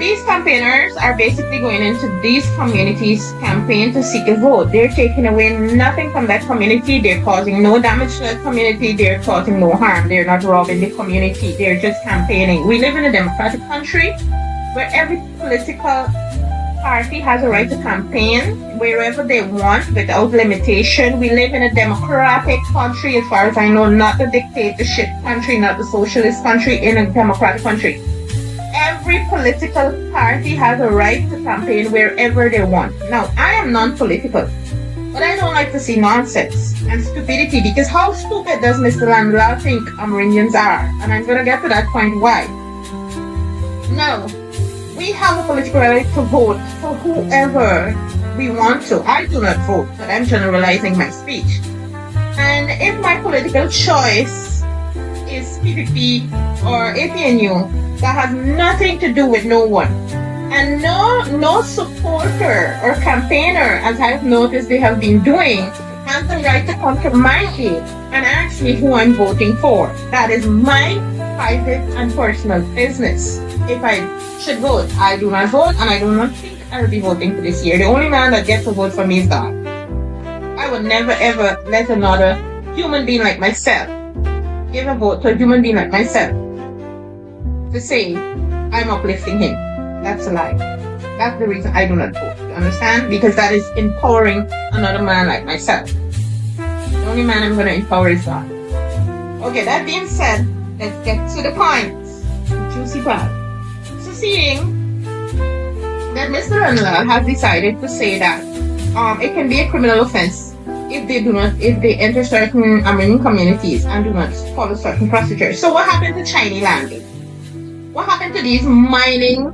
these campaigners are basically going into these communities campaign to seek a vote. They're taking away nothing from that community. They're causing no damage to that community. They're causing no harm. They're not robbing the community. They're just campaigning. We live in a democratic country where every political party has a right to campaign wherever they want without limitation. We live in a democratic country, as far as I know, not the dictatorship country, not the socialist country, in a democratic country. Every political party has a right to campaign wherever they want. Now, I am non-political, but I don't like to see nonsense and stupidity, because how stupid does Mr. Landlord think Amerindians are? And I'm going to get to that point why. No, we have a political right to vote for whoever we want to. I do not vote, but I'm generalizing my speech. And if my political choice is PPP or APNU, that has nothing to do with no one. And no supporter or campaigner, as I've noticed they have been doing, has the right to come to my aid and ask me who I'm voting for. That is my private and personal business. If I should vote, I do not vote, and I do not think I will be voting for this year. The only man that gets to vote for me is God. I would never ever let another human being like myself give a vote to a human being like myself to say I'm uplifting him. That's a lie. That's the reason I do not vote. You understand? Because that is empowering another man like myself. The only man I'm going to empower is God. Okay, that being said, let's get to the point. Juicy part. So seeing that Mr. Landlord has decided to say that it can be a criminal offense if they enter certain Amerindian communities and do not follow certain procedures. So what happened to Chinese landing? What happened to these mining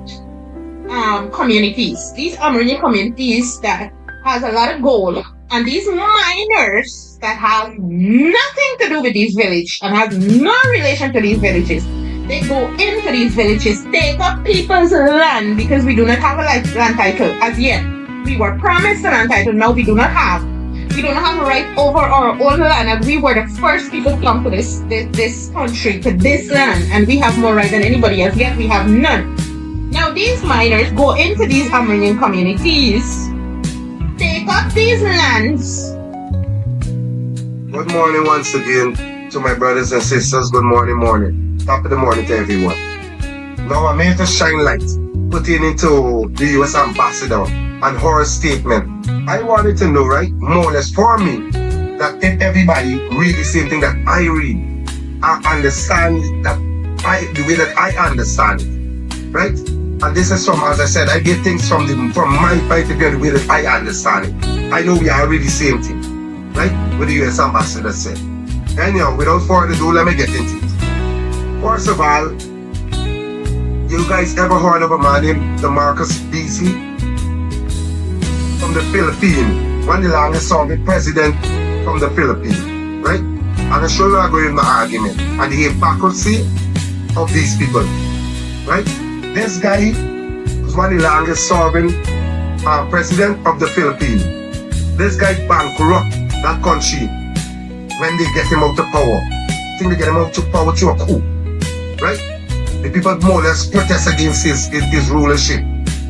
communities? These Amerindian communities that has a lot of gold, and these miners that have nothing to do with these villages and have no relation to these villages. They go into these villages, take up people's land, because we do not have a land title as yet. We were promised a land title, now we do not have. We do not have a right over our own land, and we were the first people to come to this country, to this land, and we have more right than anybody else, yet we have none. Now these miners go into these Amerindian communities, take up these lands. Good morning once again to my brothers and sisters. Good morning. Top of the morning to everyone. Now I'm here to shine light pertaining to the US ambassador and her statement. I wanted to know, right, more or less for me, that if everybody read the same thing that I read, I understand that the way that I understand it, right? And this is from, as I said, I get things from my point of view, the way that I understand it. I know we are reading the same thing, right? What the US ambassador said. Anyhow, without further ado, let me get into it. First of all, you guys ever heard of a man named Demarcus Beasley from the Philippines? One of the longest serving president from the Philippines, right? And I'm sure you are going to my argument and the hypocrisy of these people, right? This guy was one of the longest serving president of the Philippines. This guy bankrupt that country when they get him out of power. I think they get him out of power through a coup, right? The people more or less protest against his rulership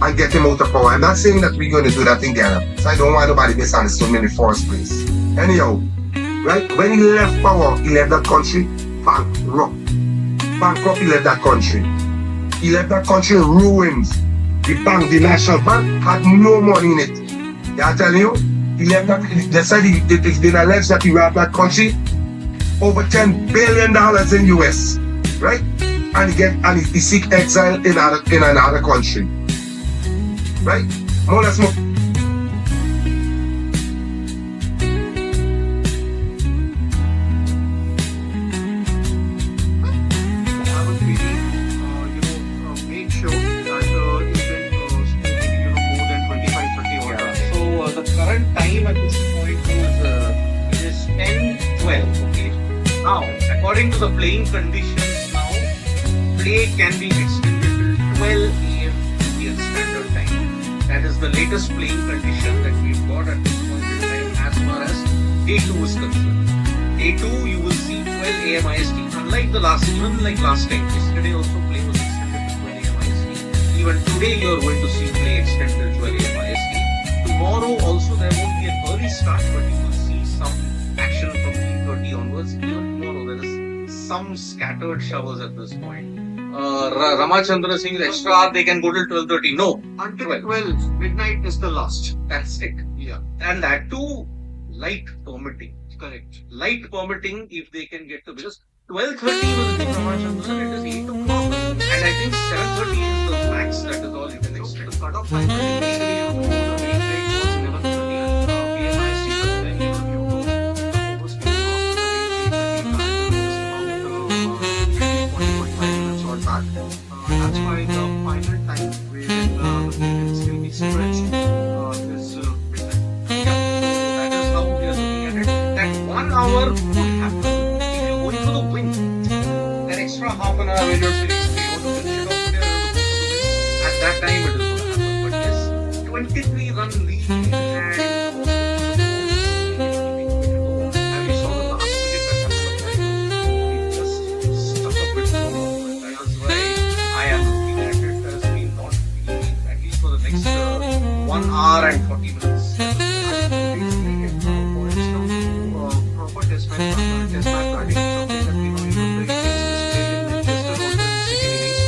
and get him out of power. I'm not saying that we're going to do that in Ghana, so I don't want nobody misunderstood me in the first place. Anyhow, right, when he left power, he left that country bankrupt. He left that country. He left that country in ruins. The National Bank had no money in it. Yeah, I tell you, he left that, they said it's been alleged that he robbed that country over $10 billion in US, right? And he seek exile in another country, right? More or less more. Make sure that you can more than 25-30 orders. So the current time at this point is 10:12. Okay. Now, according to the playing conditions, now play can be extended till 12 a.m. Indian Standard Time. That is the latest playing condition that we've got at this point in time as far as Day 2 is concerned. Day 2 you will see 12 a.m. IST. Unlike the last time, yesterday also play was extended to 12 a.m. IST. even today you are going to see play extend till 12 a.m. IST. Tomorrow also there won't be an early start, but you will see some action from 3:30 onwards. Even tomorrow there is some scattered showers at this point. Ramachandra Singh extra they can go till 12:30. No, Until 12, midnight is the last. that's it. Yeah, And that too light permitting. correct. Light permitting if they can get to, because 12:30 will be Ramachandra, it is 8 o'clock. And I think 7:30 is the max, that is all you can So expect. the cutoff time initially the midnight was 11:30 and PMIC, but then you know, was back. That's why the final time wherein the game can still be stretched is midnight. That is how we are looking at it. That 1 hour would happen if you go into the wing. That extra half an hour when you're sitting, you want to finish it off there, at that time it is going to happen. But yes, 23 run lead and we saw the last wicket that happened. It just stuck a bit too long. That's why I am looking at it as we not being, at least for the next 1 hour and 40 minutes. Proper test match batting, something that the Indians displayed in Manchester on the second innings.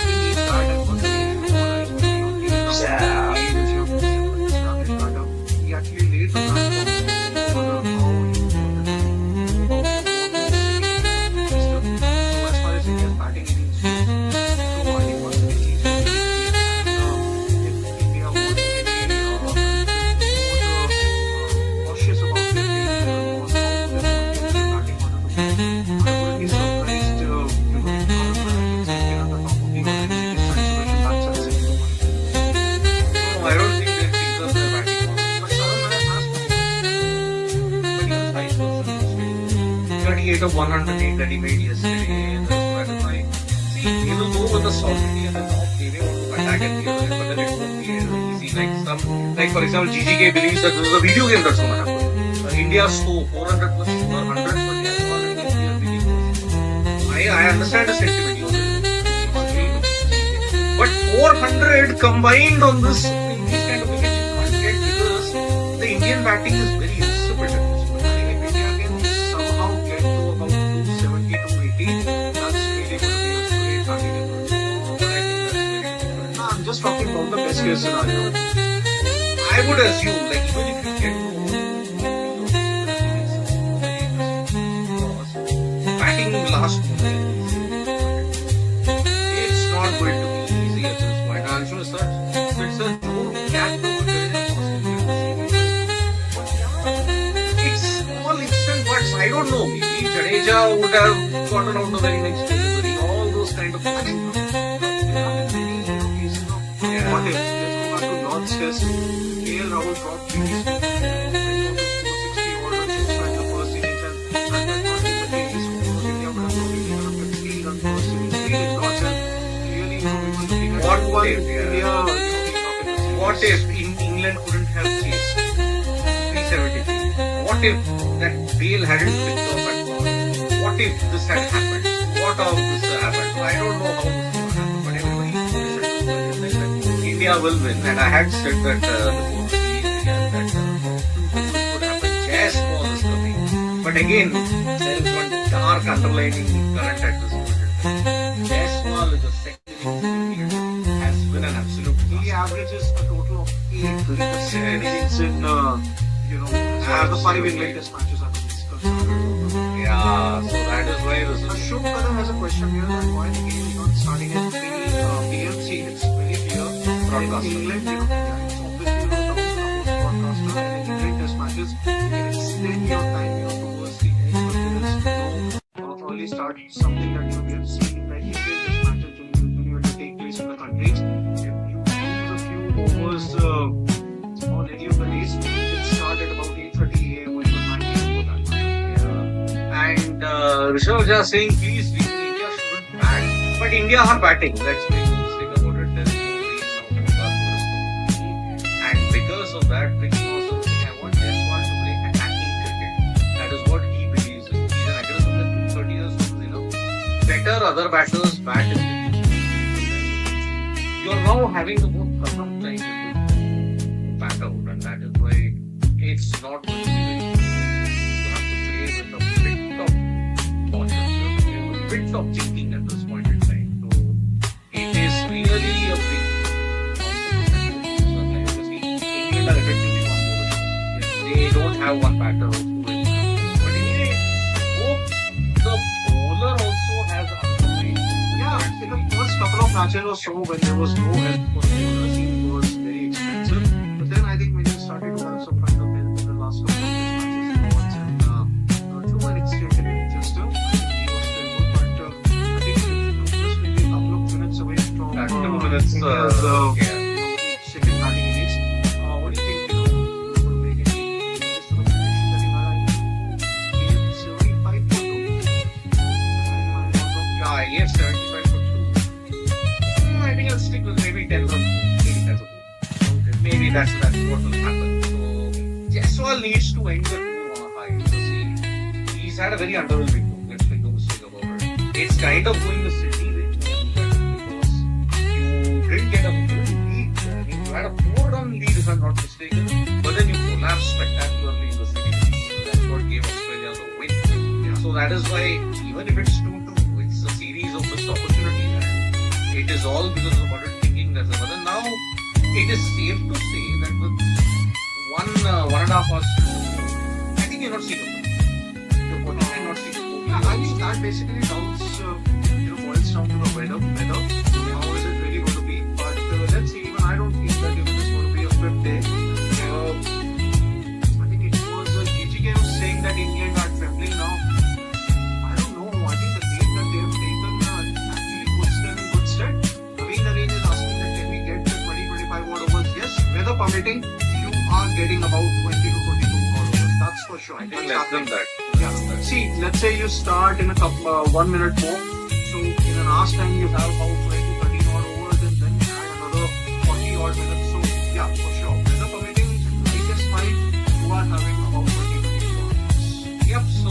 We need that and what we he actually laid the platform for the how so as far as India's batting innings goes, so I think once again he's going to if India wants to get cautious about their game on how they're going to get their batting order to be. I wouldn't be surprised, you know, if get at the top of the order and take his isolation bats at 6 to 1. No, I don't think they think of their batting order. But Saran has But even vice versa. 38 of 108 that he made yesterday. That is why. See, he will go with the softly and the top. They may want to attack at the other end, but then it won't be easy. Like for example, GGK believes that this is a video game that's going to happen. India score 400 plus 100, but yes, already we are winning. I understand the sentiment. But 400 combined on this, these kind of wickets you can't get because the Indian batting is very insipid at this point. if India can somehow get to about 270 to 80, that's really going to be a great batting effort. No, I'm just talking about the best case scenario. I would assume, like even if you get batting last moment, it's not going to be easy at this point. I'm sure it's a don't catch the it's small instant buts. I don't know. Maybe Jadeja would have gotten out the very next delivery. All those kind of things. What if? Let's go back to Lord's test. KL Rahul dropped 3 wickets. Went on to score 60 odd runs in the first innings, and that was the case. India would have probably taken a 50 run first innings lead in Lord's, and really, we were looking at What 1-1 if, India, being up in the series. What if England couldn't have chased 373? What if that Bale hadn't picked off at all? What if this had happened? What of this happened? So I don't know how this will happen, but everybody is like that India will win. And I had said that before the series began that this could happen. Just for this coming. But again, there is one dark underlining current at this moment. Jaiswal is the second innings has been an absolute He disaster. averages a total of 8 innings in, the 5 England test matches are concerned. Yeah, so that is why this is. Ashok Kadam has a question here that why the game is not starting at 3 PMC. It's very clear. Broadcaster. In England, it's obviously down to the host broadcaster, and in England test matches, you can extend your time towards the end, but there is no early start, something that we have seen that England test matches usually take place in the countries. If you lose a few overs on any of the days, it start at about 8:30 a.m. or even 9 a.m. for that matter. And Rishabh just saying, please, India shouldn't bat. But India are batting. Let's make no mistake about it. There's no reason out of class. And because of that, Ricky was saying, I want Jaiswal to play attacking cricket. That is what he believes in. He's an aggressive player. 30 years old, better other batters bat in the you're now having to go sometimes to back out, and that is why it's not going to be very easy. You have to play with a bit of caution, a bit of thinking at this point in time. So it is really a big competition. England are effectively one bowler. They don't have one batter also. But anyway, hope the bowler also has underway. Yeah, in the first couple of matches or so, when there was no help for the bowler, it was very expensive. But then I think when you started to have some kind of help in the last couple of matches, and to an extent, just I think he was still good. But I think just maybe a couple of minutes away from 2 minutes. India's, Yeah. second batting innings. What do you think? Will make any changes to the position that he had? He gave 75 for 2. Yeah, I gave 75 for 2. I think I'll stick with maybe 10 for 80 maybe that's what will happen. So Jaiswal needs to end the tour on a high. Because he's had a very underwhelming tour. Let's make no mistake about it. It's kind of going the city way because you didn't get a full lead. I mean, you had a 4-run lead if I'm not mistaken, but then you collapsed spectacularly in the city. That's what gave Australia the win. Yeah. So that is why even if it's 2-2, it's a series of missed opportunities, and it is all because of modern thinking. That's the but now. It is safe to say that with 1.5 hours, I think you're not seeing it. You're not seeing it. Yeah, I think that basically boils down to the weather. How is it really going to be? But let's see. Even I don't think that even it's going to be a fifth day. I think it was GGK was saying that India are trembling now. I don't know. I think the lead that they have taken actually puts them in good stead. Naveen Narendra is asking that can we get to 20-25 odd overs? Yes, weather permitting, you are getting about 20 to 22 odd overs. That's for sure. I think less than that. Yeah. See, let's say you start in a couple, 1 minute more. So in an hour's time, you have about 20 to 30 odd overs, and then you add another 40 odd minutes. So yeah, for sure. Weather permitting, I guess fine. You are having about 20 to 22 overs. Yep, so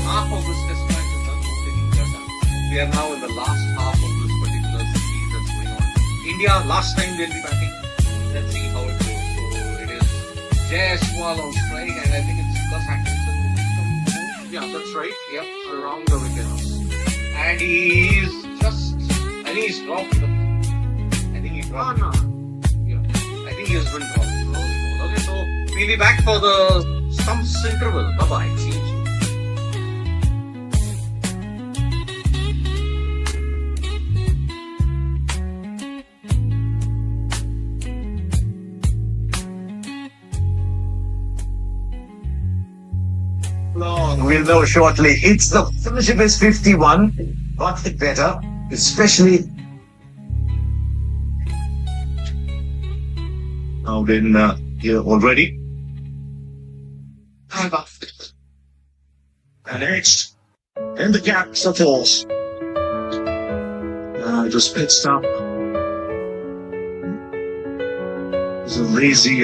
half of this test match is done. We are now in the last half of this particular series that's going on. India, last time they'll be batting. Let's see how it goes. So it is Jaiswal on strike, and I think it's Gus Atkinson. Yeah, that's right. Yep, Around the wickets. and he's just, I think he's dropped. I think he dropped. No. Yeah, I think he has been dropped. Okay, so we'll be back for the stumps interval. Bye bye. See you soon. We'll know shortly. It's the fellowship is 51, got it better, especially out in here already. And edged in the gaps of falls. Just pitched up. It's a lazy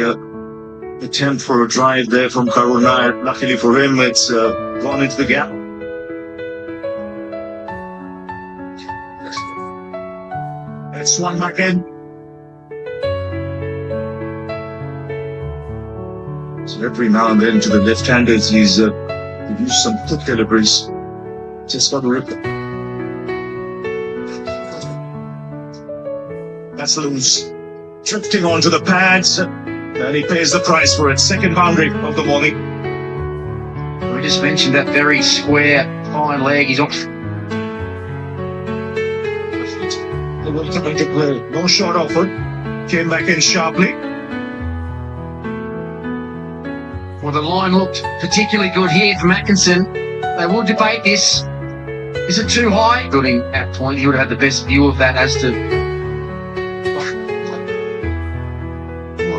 attempt for a drive there from Karuna. Luckily for him, it's gone into the gap. It's swung back in. So every now and then to the left-handers, he's used some foot deliveries. Just got to rip it. That's loose. Drifting onto the pads. And he pays the price for it. Second boundary of the morning. We just mentioned that very square, fine leg. He's off. No shot offered. Came back in sharply. Well, the line looked particularly good here from Atkinson. They will debate this. Is it too high? Building at point, he would have had the best view of that as to.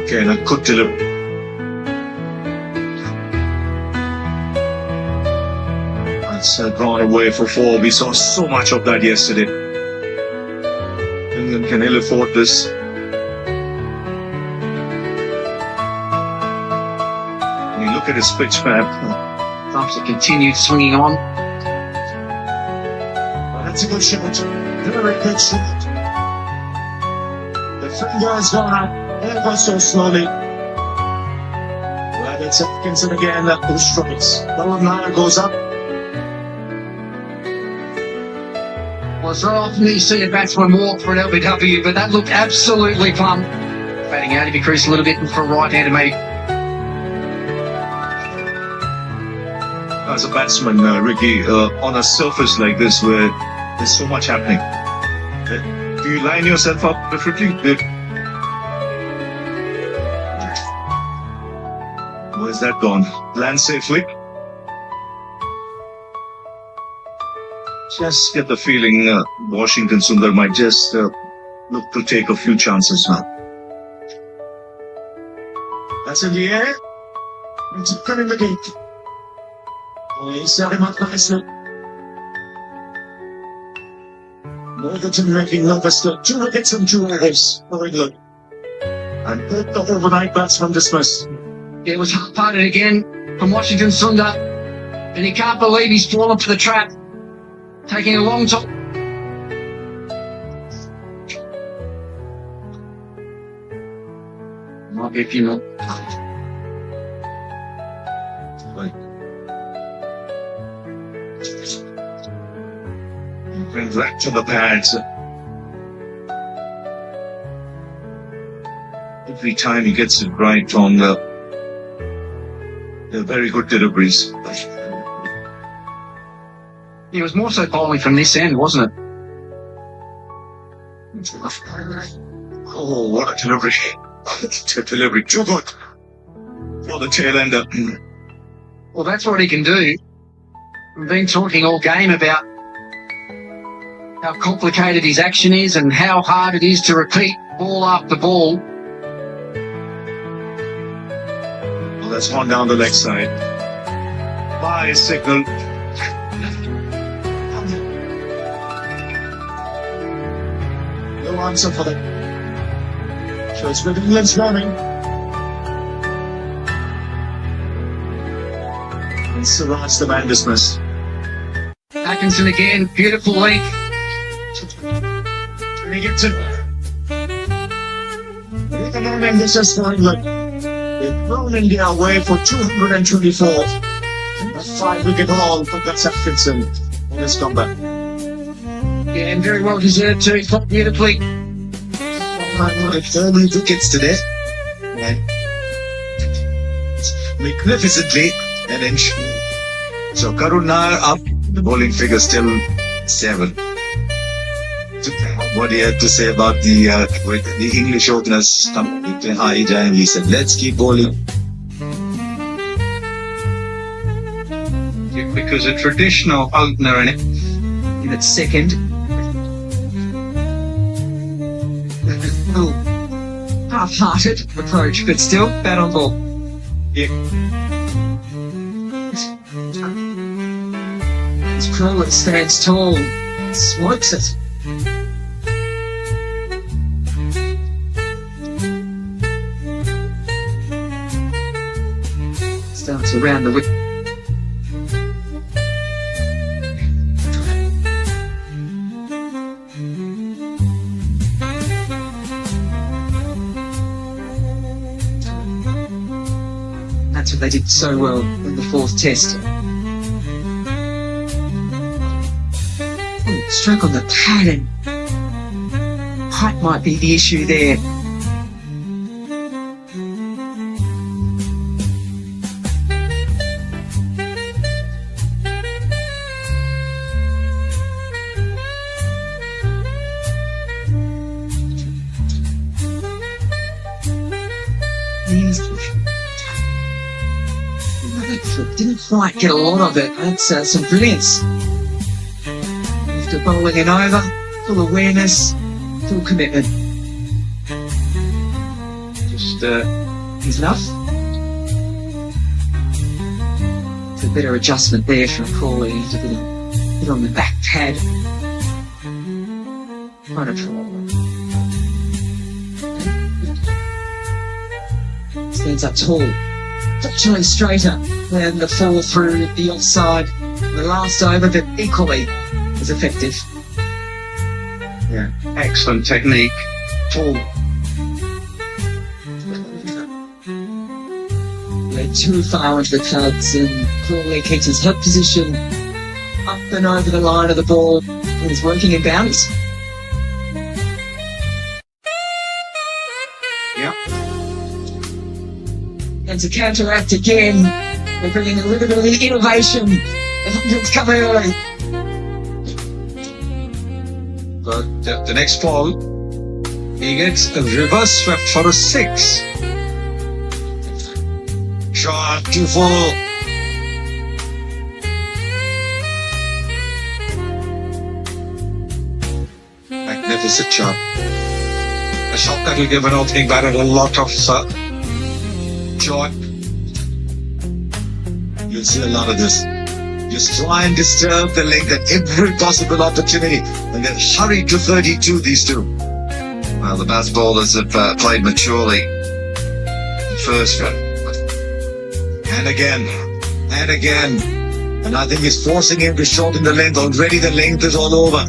Okay, and a good delivery. That's gone away for 4. We saw so much of that yesterday. England can ill afford this. And you look at his pitch map. Thompson continued swinging on. That's a good shot. Very good shot. finger has gone up ever so slowly. Well, it's Atkinson again who strikes. Carolina goes up. Well, it's not often that you see a batsman walk for an LBW, but that looked absolutely plumb. Batting out of your crease a little bit for a right-hander maybe. As a batsman, Ricky, on a surface like this where there's so much happening, do you line yourself up differently? Where's that gone? Land safely? Just get the feeling Washington Sundar might just look to take a few chances now. That's in the air. It's coming the gate. He's setting up nicely. Northerton making Lancaster 2 wickets and 2 errors for England. And the overnight batsman dismissed. It was half-hearted again from Washington Sundar, and he can't believe he's fallen for the trap, taking a long time. Might be a few more. Went back to the pads. Every time he gets it right on they're very good deliveries. It was more so bowling from this end, wasn't it? Oh, what a delivery. Delivery too good for the tail ender. Well, that's what he can do. We've been talking all game about how complicated his action is and how hard it is to repeat ball after ball. Well, that's one down the leg side. Bye signal. No answer for them. So it's with England's running. And Siraj the man dismissed. Atkinson again, beautiful link. And he gets it. Even though this is for England, they've thrown India away for 224. And a 5-wicket haul for Gus Atkinson on his comeback. Yeah, and very well deserved too. He fought beautifully. 4 wickets today. And magnificently an inch. So Karun Nair up, the bowling figure still 7. What he had to say about the English openers coming high, and he said, let's keep bowling. Because a traditional opener in its second. Half-hearted approach, but still bat on ball. Yeah. His crawler stands tall, swipes it. Starts around the wicket. That's what they did so well in the 4th test. Oh, struck on the pattern. Height might be the issue there. Didn't quite get a lot of it. That's some brilliance. After bowling an over, full awareness, full commitment. Just enough. It's a better adjustment there from Crawley. He's a bit on the back pad. Kind of stands up tall. Touching straighter than the fall through the offside. The last over, but equally as effective. Yeah, excellent technique. Tall, too far into the clubs, and Crawley keeps his hip position up and over the line of the ball. He's working in bounds. Yeah. And to counteract again, they're bringing a little bit of innovation. It's coming early. But the next ball, he gets a reverse swept for a 6. Shot, Beautful. Magnificent shot. A shot that will give an opening batter a lot of joy. You'll see a lot of this. Just try and disturb the link at every possible opportunity, and then hurry to 32, these two. Well, the best bowlers have played maturely. The first one. And again. And I think he's forcing him to shorten the length. Already the length is all over.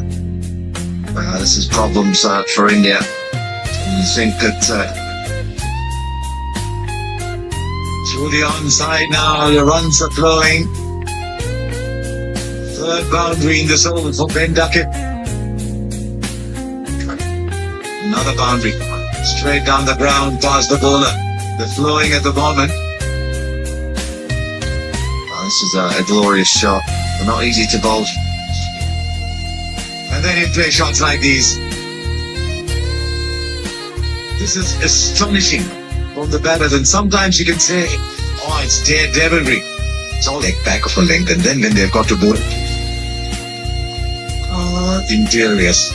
This is problems for India. You think that Through the onside now, the runs are flowing. Third boundary in this over for Ben Duckett. Another boundary. Straight down the ground past the bowler. They're flowing at the moment. this is a glorious shot. They're not easy to bowl. And then he play shots like these. This is astonishing from the batters, and sometimes you can say, oh, it's daredevilry. It's all like back of a length, and then when they've got to bowl, interiors.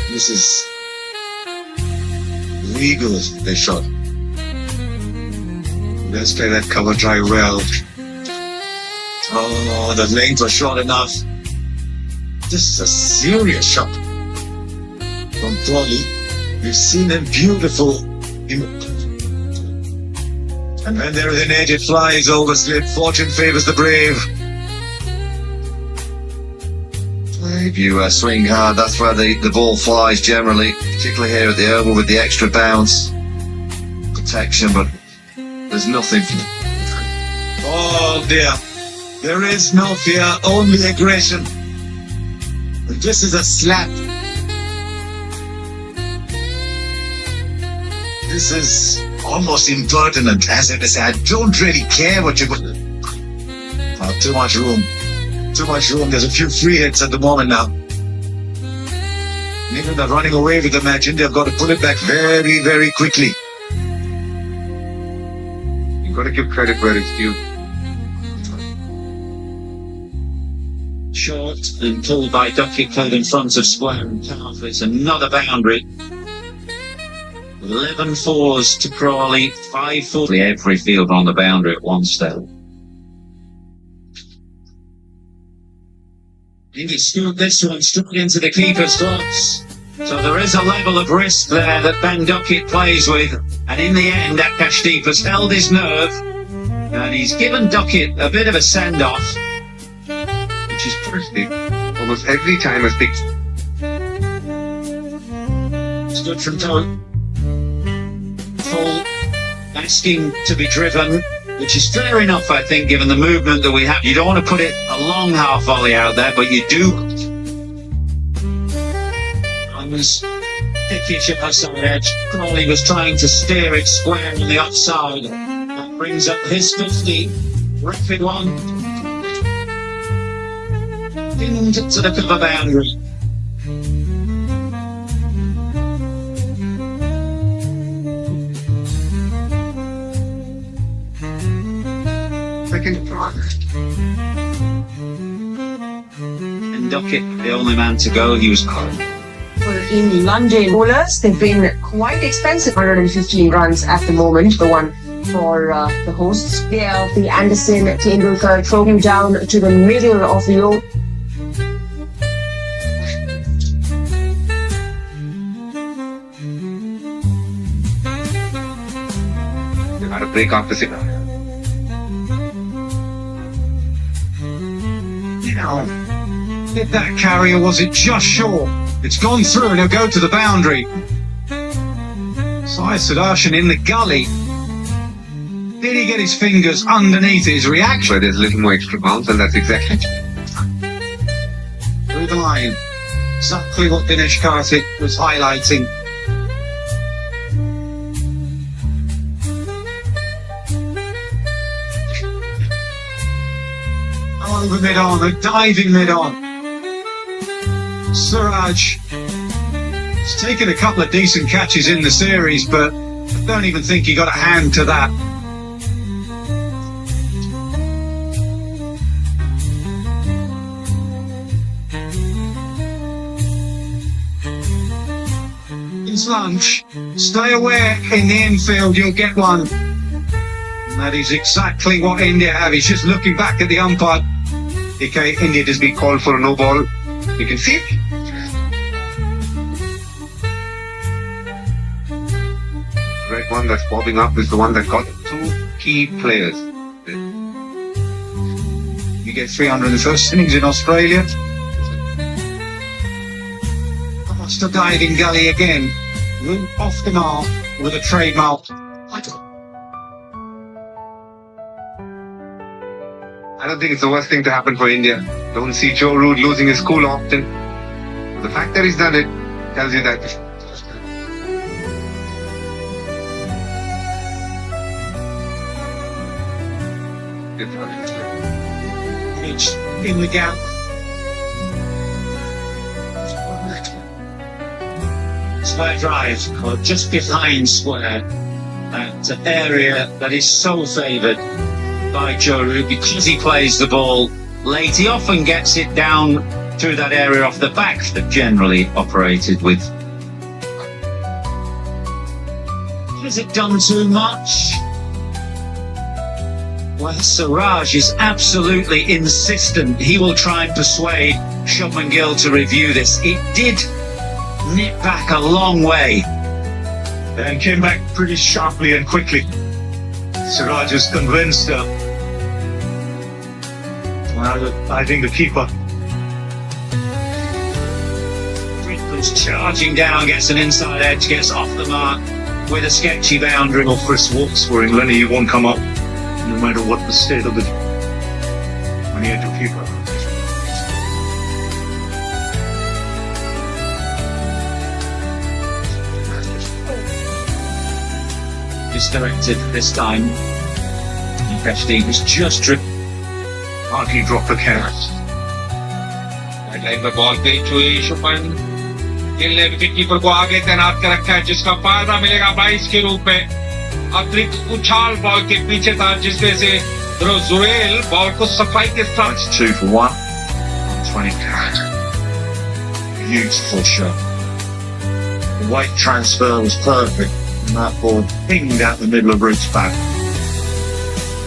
This is legal, they shot. Let's play that cover drive well. Oh, the length was short enough. This is a serious shot from Crawley. We've seen him beautiful. And when there is a native flies over slip, fortune favors the brave. If you swing hard, that's where the ball flies generally, particularly here at the oval with the extra bounce protection, but there's nothing. Oh dear, there is no fear, only aggression. But this is a slap. This is almost impertinent, as if I say, I don't really care what you're going to do. Too much room. Too much room. There's a few free hits at the moment now. And even they're running away with the match, India have got to pull it back very, very quickly. You've got to give credit where it's due. Short and pulled by Ducky, played in front of square and half. It's another boundary. 11 fours to Crawley, 5 fours. Every field on the boundary at one step. He scooped this one straight into the keeper's gloves. So there is a level of risk there that Ben Duckett plays with. And in the end, Akashdeep has held his nerve. And he's given Duckett a bit of a send-off. Which is pretty. Almost every time has big. It's good from Toe. Full asking to be driven, which is fair enough, I think, given the movement that we have. You don't want to put it a long half volley out there, but you do. I was pickish at her side edge. Crawley was trying to steer it square on the offside. That brings up his 50. Rapid one. Pinned to the cover boundary. Second try. And Duckett, the only man to go, he was caught. In London, bowlers, they've been quite expensive. 115 runs at the moment, the one for the hosts. They have the Anderson Tendulkar trophy down to the middle of the oval. They've had a break opposite. Now, did that carry or was it just short? It's gone through and it'll go to the boundary. Sai Sudarshan in the gully. Did he get his fingers underneath his reaction? Where there's a little more extra bounce, and that's exactly Through the line. Exactly what Dinesh Karthik was highlighting. Over mid-on, a diving mid-on. Suraj has taken a couple of decent catches in the series, but I don't even think he got a hand to that. It's lunch. Stay aware in the infield, you'll get one. And that is exactly what India have. He's just looking back at the umpire. okay. India has been called for a no ball. You can see it. Red one that's popping up is the one that got two key players. You get 300 in the first innings in Australia. What's the diving gully again? Off the mark with a trademark. I don't think it's the worst thing to happen for India. Don't see Joe Root losing his cool often. But the fact that he's done it tells you that. Pitch in the gap. Square drive, or just behind square. That area that is so favoured by Joe Root because he plays the ball late. He often gets it down through that area off the back that generally operated with. Has it done too much? Well, Siraj is absolutely insistent. He will try and persuade Shubman Gill to review this. It did nip back a long way. And came back pretty sharply and quickly. Siraj is convinced. I think the keeper. He's charging down, gets an inside edge, gets off the mark with a sketchy boundary. Well, Chris Walks for England, he won't come up, no matter what the state of the when he had to keeper. Misdirected this time. Kashdeep was just Hardly dropped the catch. Line में ball पे चुई शुभमन गिल ने wicket keeper को आगे तैनात कर रखा है जिसका फायदा मिलेगा 22 के रूप में अतिरिक्त उछाल बॉल के पीछे था जिसमें से जुरेल बॉल को सफाई के साथ 2 for 1 20 carat. Beautiful shot. The weight transfer was perfect and that ball pinged out the middle of Root's back.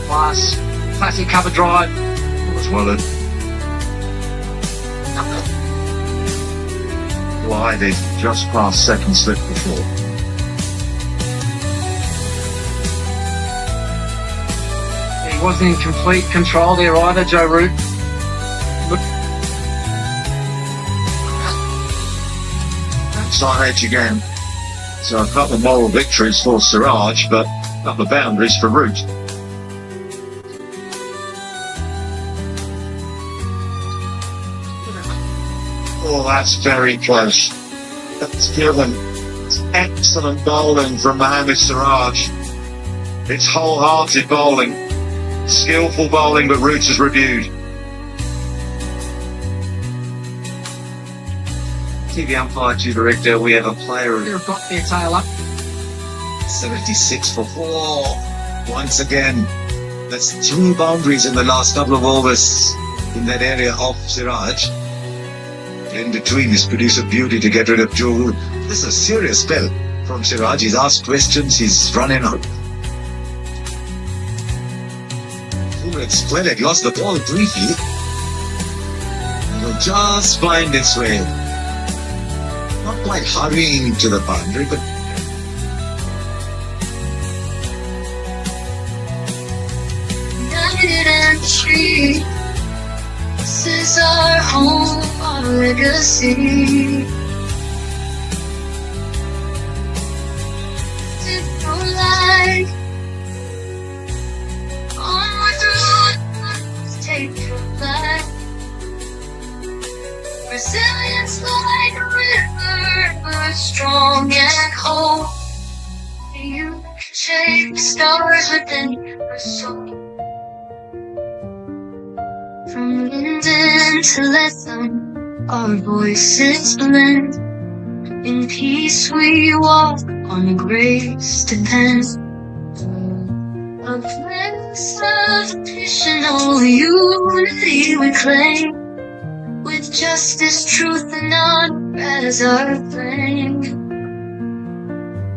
Classic cover drive. Was well glided just past second slip before. He wasn't in complete control there either, Joe Root. Side edge again. So a couple of moral victories for Siraj, but a couple of boundaries for Root. Oh, that's very close. That's given. It's excellent bowling from Mohammad Siraj. It's wholehearted bowling. Skillful bowling, but Root has reviewed. TV umpire to director, we have a player They've got their tail up. 76 for 4. Once again, that's 2 boundaries in the last couple of overs in that area of Siraj. In between, this produced a beauty to get rid of Joe Root. This is a serious spell from Siraj. He's asked questions, he's running out. It's splendid, lost the ball briefly. It will just find its way. Not quite hurrying to the boundary, but this is our home, our legacy. Like strong and whole. You shape the stars within your soul. From Linden to Lethem, our voices blend. In peace we walk, on grace depend. A place of additional unity we claim, with justice, truth, and honor as our flame.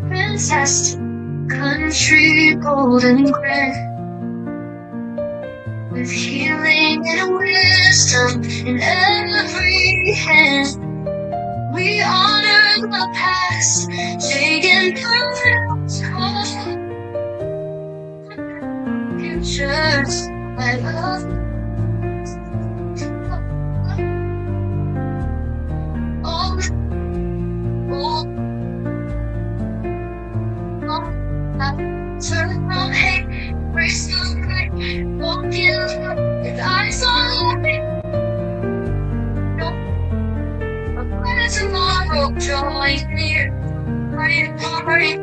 Fantastic country, golden grand, with healing and wisdom in every hand. We honor the past, taking paths home. Futures I love. Oh, turn from hate, race the right, walking with eyes on me. Tomorrow drawing near, my heart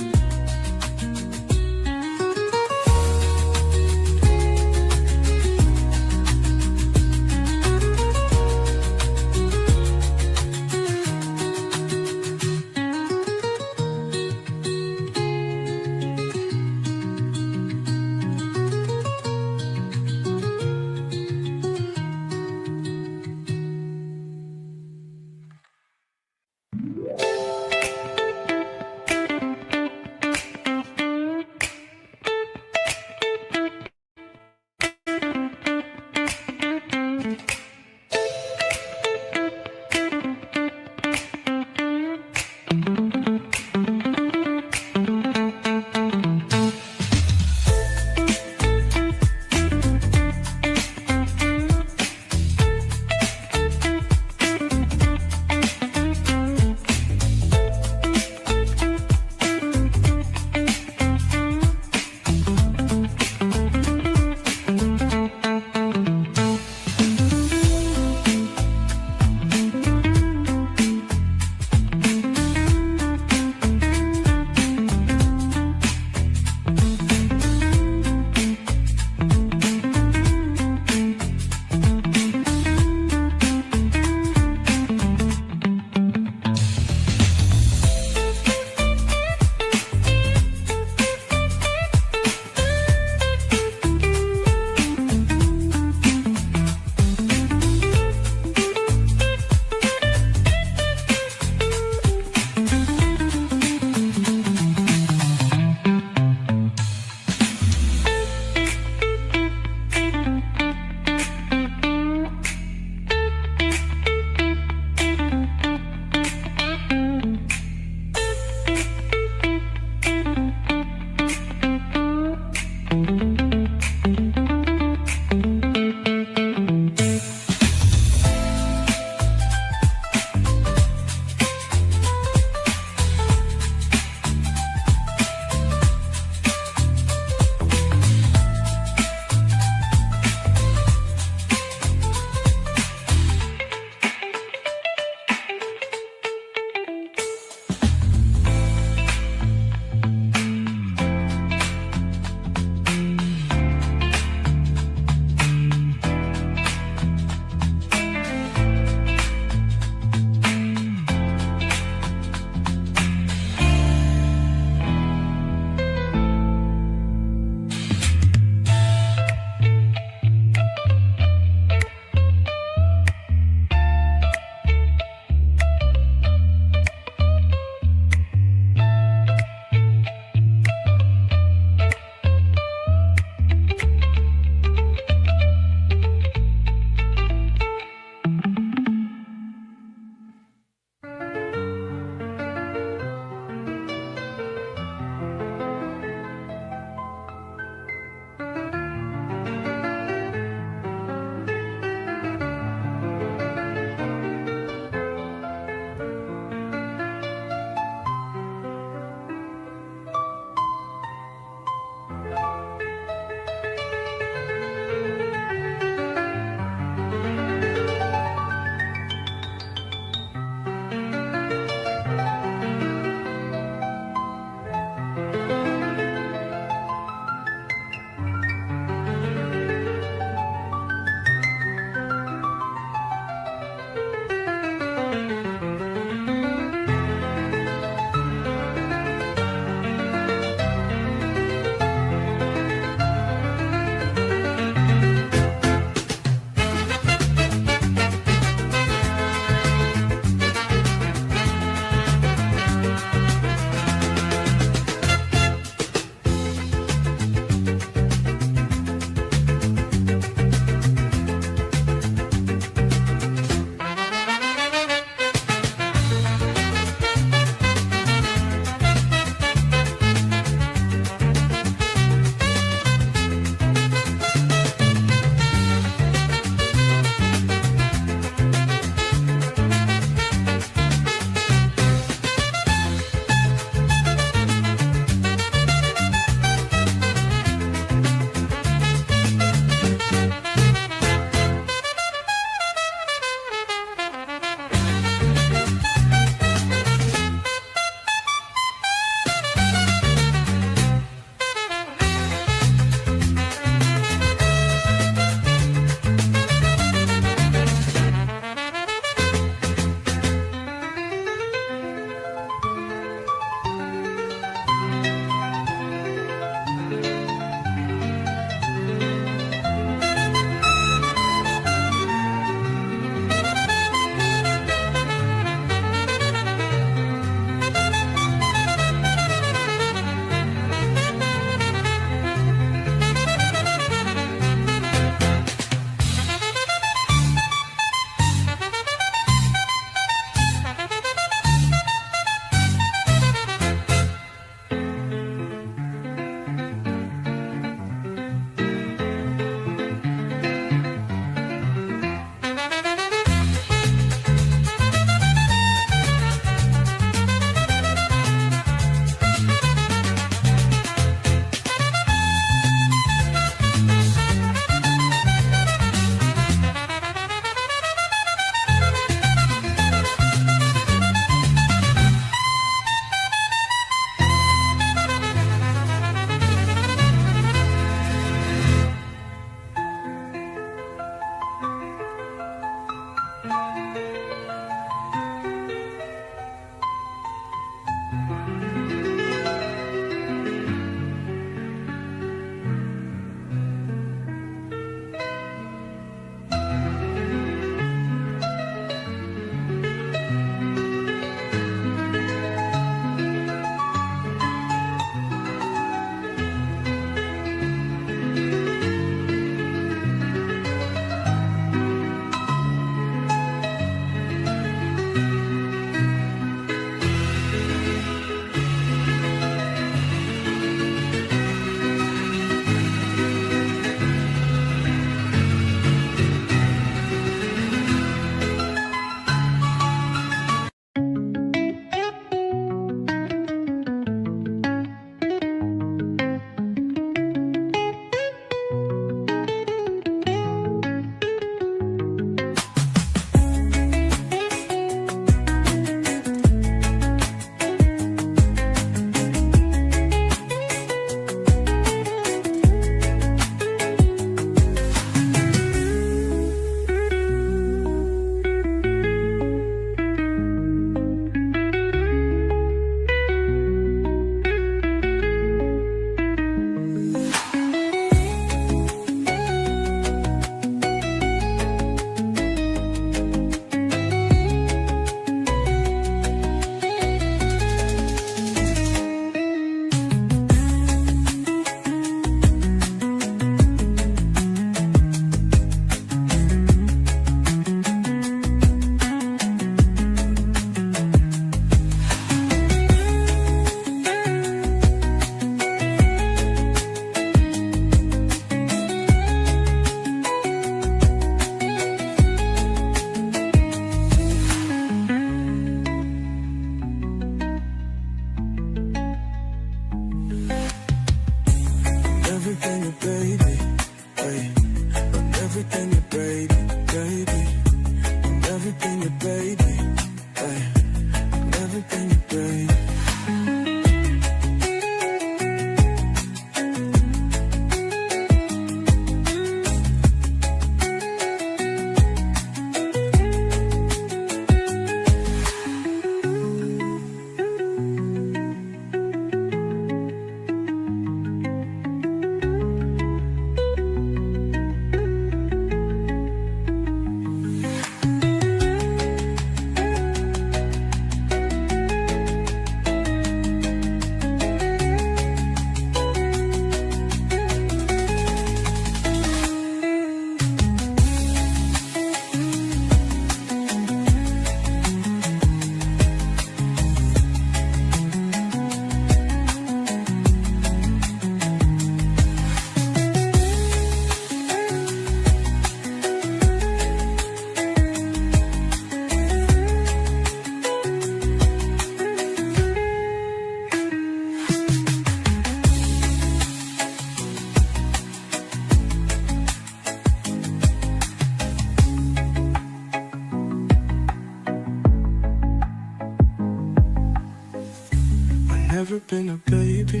never been a baby,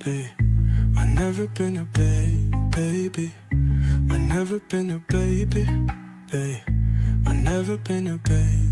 hey. I never been a baby. I never been a baby, hey. I never been a baby.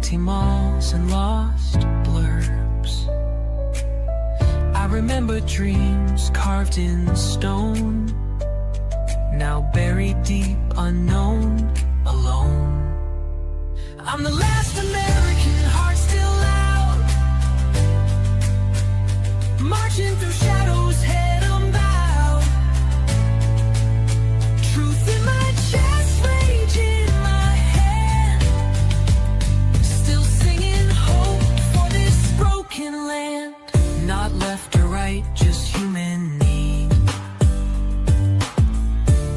empty malls and lost blurbs. I remember dreams carved in stone, now buried deep, unknown, alone. I'm the last American, heart still out, marching through shadows, head unbowed. Truth in my chest, rage in my hand, still singing hope for this broken land. Not left or right, just human need,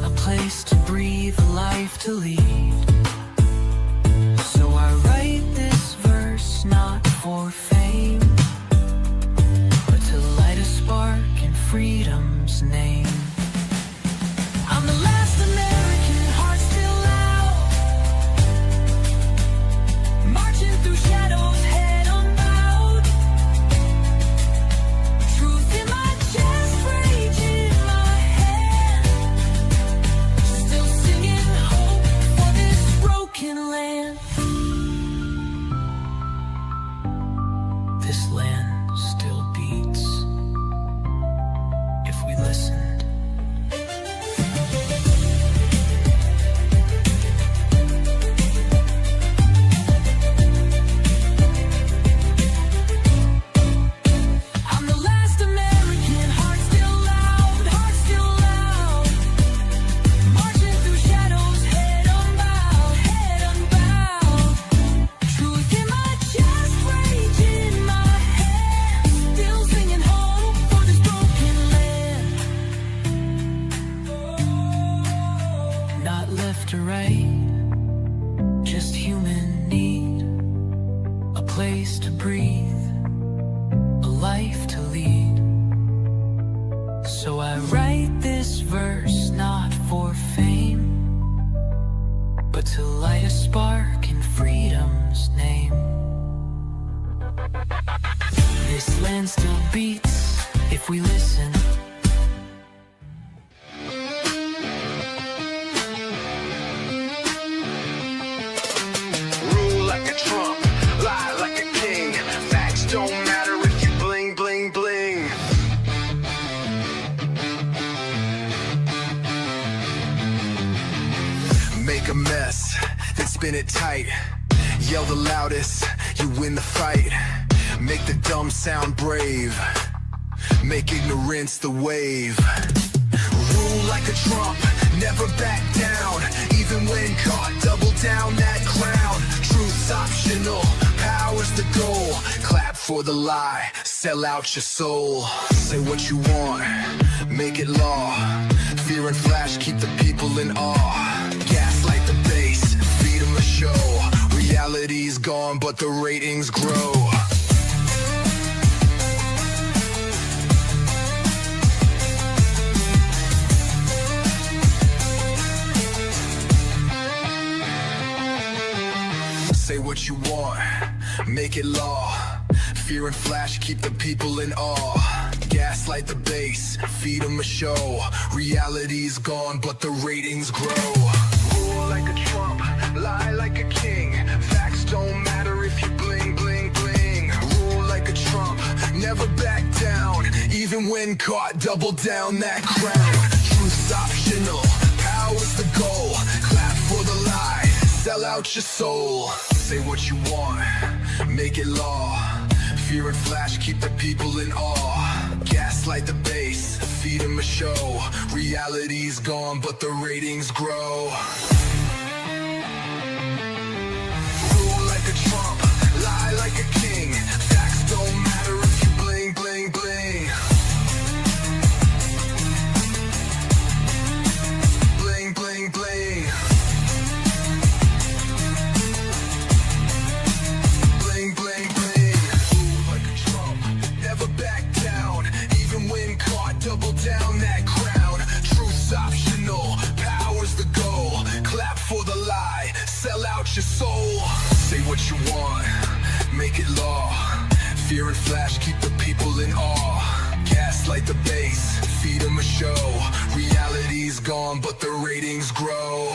a place to breathe, a life to lead. So I write this verse not for fame, but to light a spark in freedom's name. I'm the last American, heart still out, marching through shadows, head unbowed. Truth in my chest, rage in my hand, still singing hope for this broken land. This land still beats if we listened. I'm the last American, heart still loud, marching through shadows, head unbowed, head unbowed. Truth in my chest, rage in my hand, still singing hope for this broken land. Not left or right, just human need, a place to breathe, a life to lead. So I write this verse not for fame, but to light a spark in freedom's name. This land still beats if we listen. Rule like a Trump, lie like a king. Facts don't matter if you bling, bling, bling. Make a mess, then spin it tight. Yell the loudest, you win the fight. Make the dumb sound brave, make ignorance the wave. Rule like a Trump, never back down. Even when caught, double down that crown. Truth's optional, power's the goal. Clap for the lie, sell out your soul. Say what you want, make it law. Fear and flash, keep the people in awe. Gaslight the base, feed them a show. Reality's gone, but the ratings grow. Say what you want, make it law. Fear and flash, keep the people in awe. Gaslight the base, feed them a show. Reality's gone, but the ratings grow. Rule like a Trump, lie like a king. Facts don't matter if you bling, bling, bling. Rule like a Trump, never back down. Even when caught, double down that crown. Truth's optional, power's the goal. Clap for the lie, sell out your soul. Say what you want, make it law. Fear and flash, keep the people in awe. Gaslight the base, feed them a show. Reality's gone, but the ratings grow. Rule like a Trump, lie like a king. Facts don't matter if you bling, bling, bling. Bling, bling, bling. Bling, bling, bling. Rule like a Trump, never back down. Even when caught, double down that crown. Truth's optional, power's the goal. Clap for the lie, sell out your soul. Say what you want, make it law. Fear and flash, keep the people in awe. Gaslight the base, feed them a show. Reality's gone, but the ratings grow.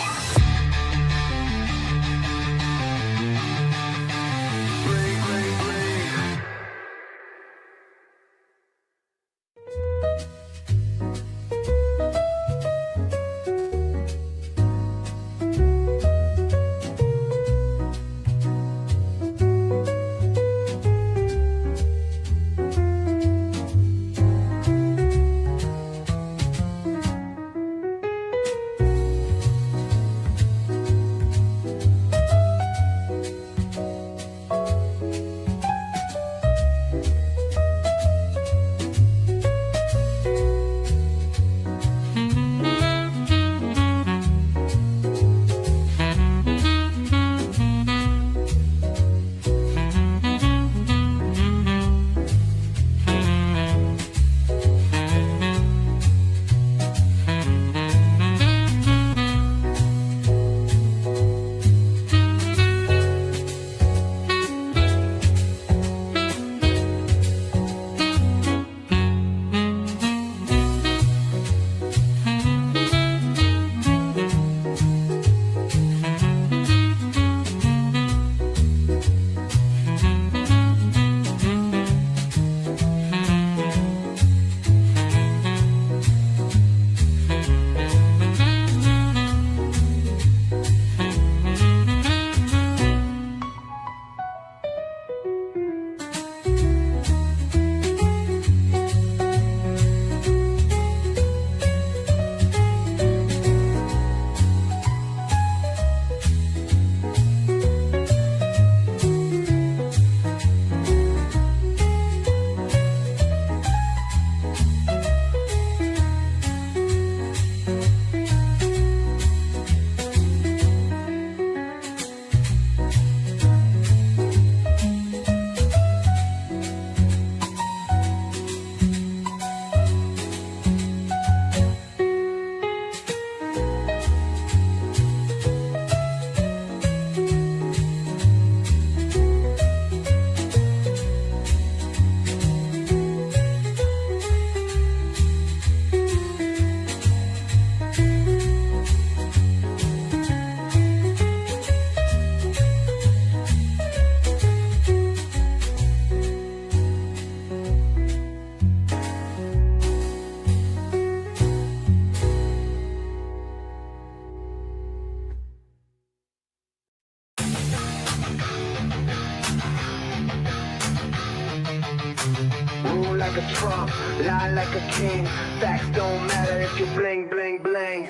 like a Trump, lie like a king. Facts don't matter if you bling, bling, bling.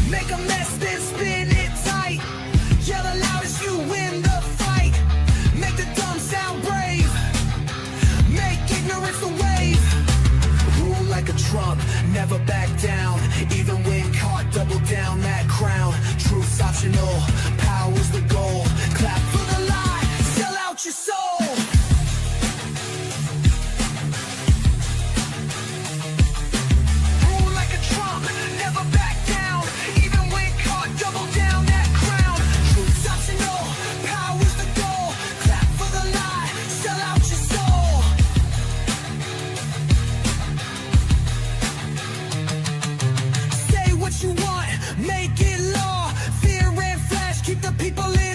Make a mess, then spin it tight. Yell the loudest, you win the fight. Make the dumb sound brave. Make ignorance the wave. Rule like a Trump, never back down. Even when caught, double down that crown. Truth's optional, power's the goal. Clap for the lie, sell out your soul. Rule like a Trump, never back down. Even when caught, double down that crown. Truth's optional, power's the goal. Clap for the lie, sell out your soul. Say what you want, make it law. Fear and flash, keep the people in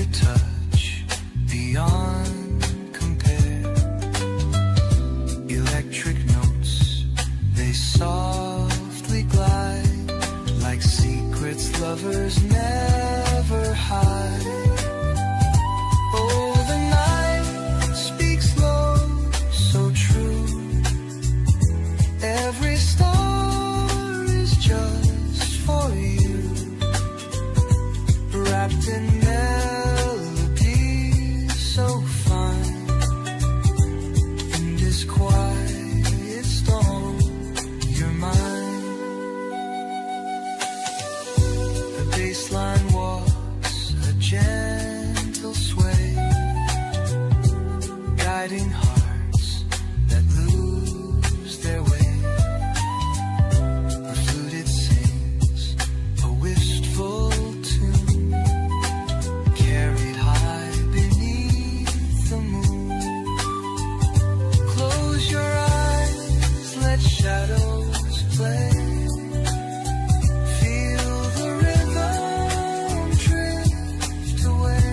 your touch beyond compare. Electric notes, they softly glide like secrets lovers never hide. Oh, the night speaks low, so true. Every star is just for you, wrapped in melody so fine. In this quiet storm, you're mine. The baseline walks a gentle sway, guiding hearts that lose their way. The flute it sings a wistful tune, carried high beneath the moon. Close your eyes, let shadows play. Feel the rhythm drift away.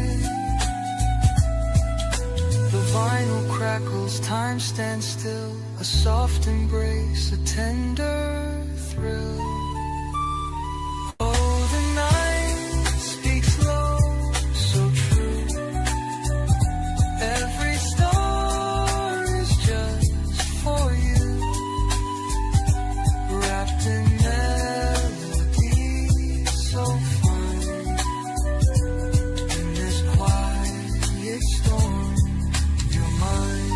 The vinyl crackles, time stands still. A soft embrace, a tender thrill. Oh, the night speaks low, so true. Every star is just for you, wrapped in melody so fine. In this quiet storm, you're mine.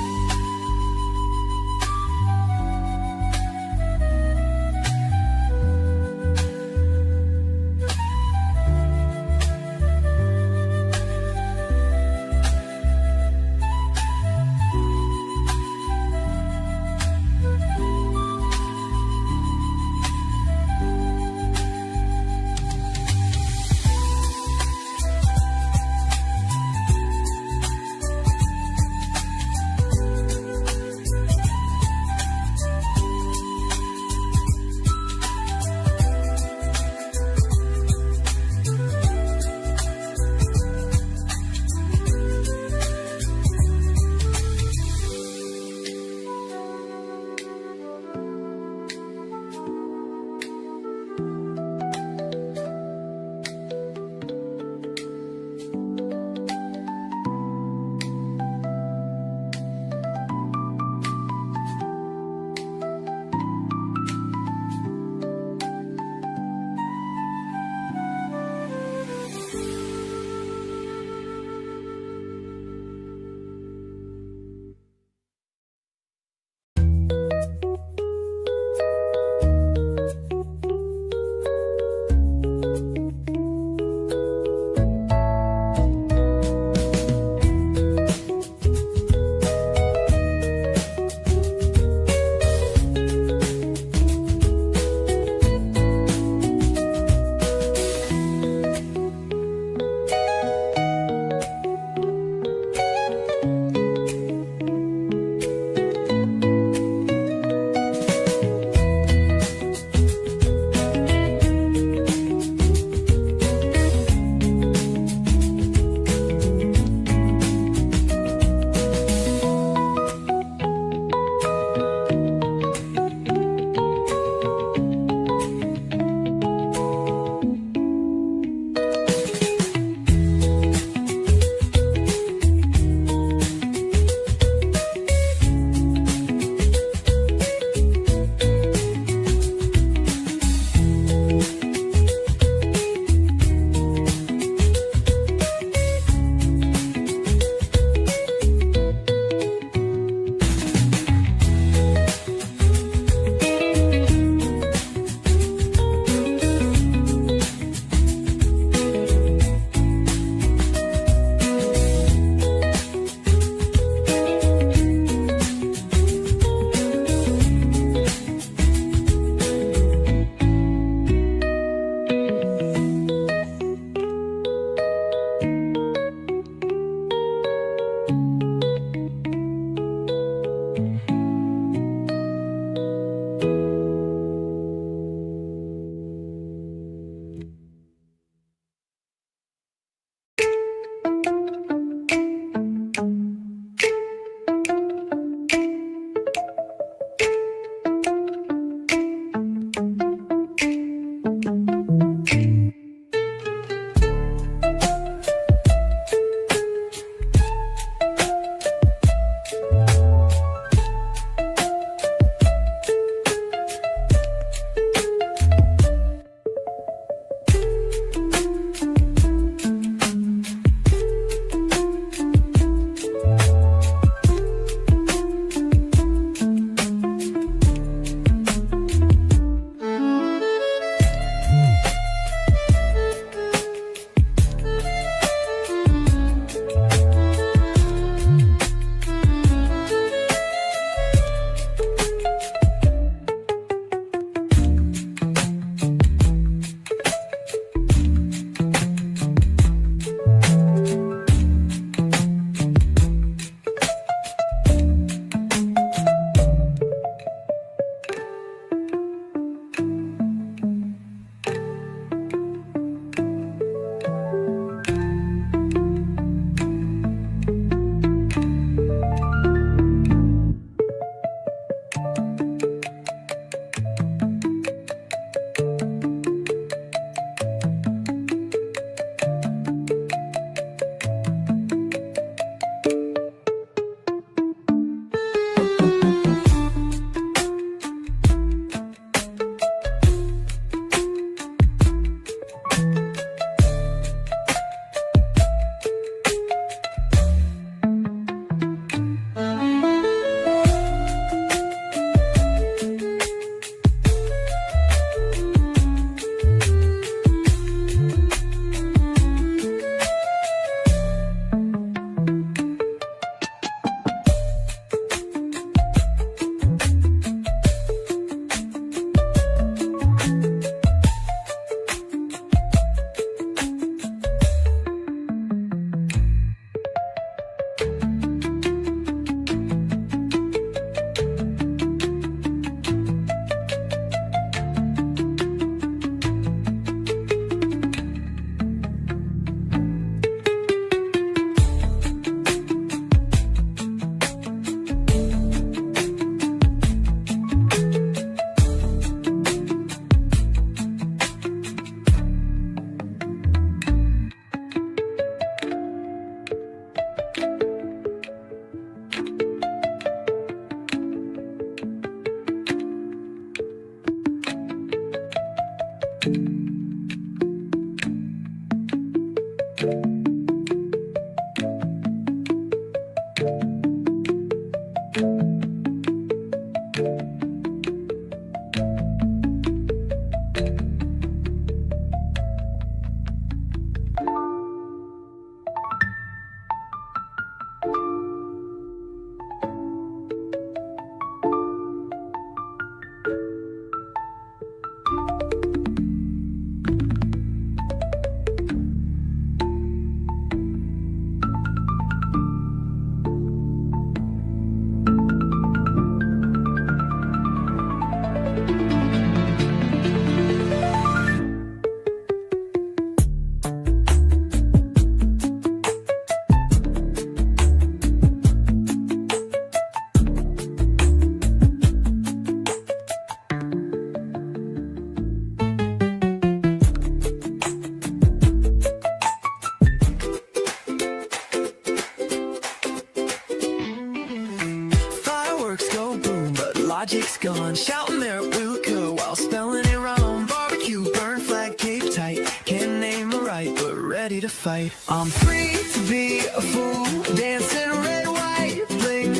logic's gone. Shouting there at Wilco while spelling it wrong. Barbecue, burn flag, cape tight. Can't name a right, but ready to fight. I'm free to be a fool, dancing red, white, bling.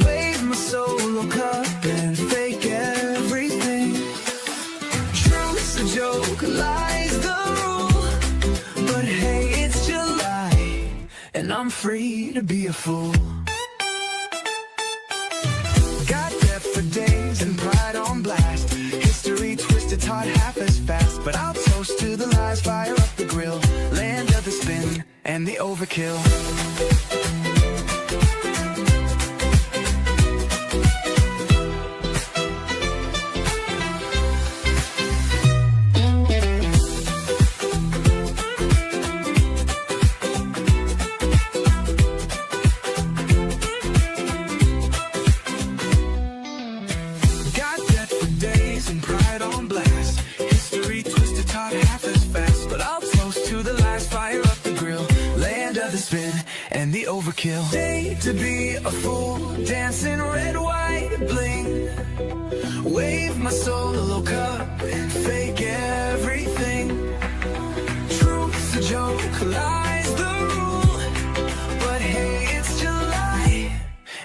Wave my solo cup and fake everything. Truth's a joke, lies the rule. But hey, it's July, and I'm free to be a fool. Got death for days and pride on blast. History twisted, taught half as fast. But I'll toast to the lies, fire up the grill. Land of the spin and the overkill. And the overkill. Day to be a fool, dancing red, white, bling. Wave my solo cup and fake everything. Truth's a joke, lies the rule. But hey, it's July,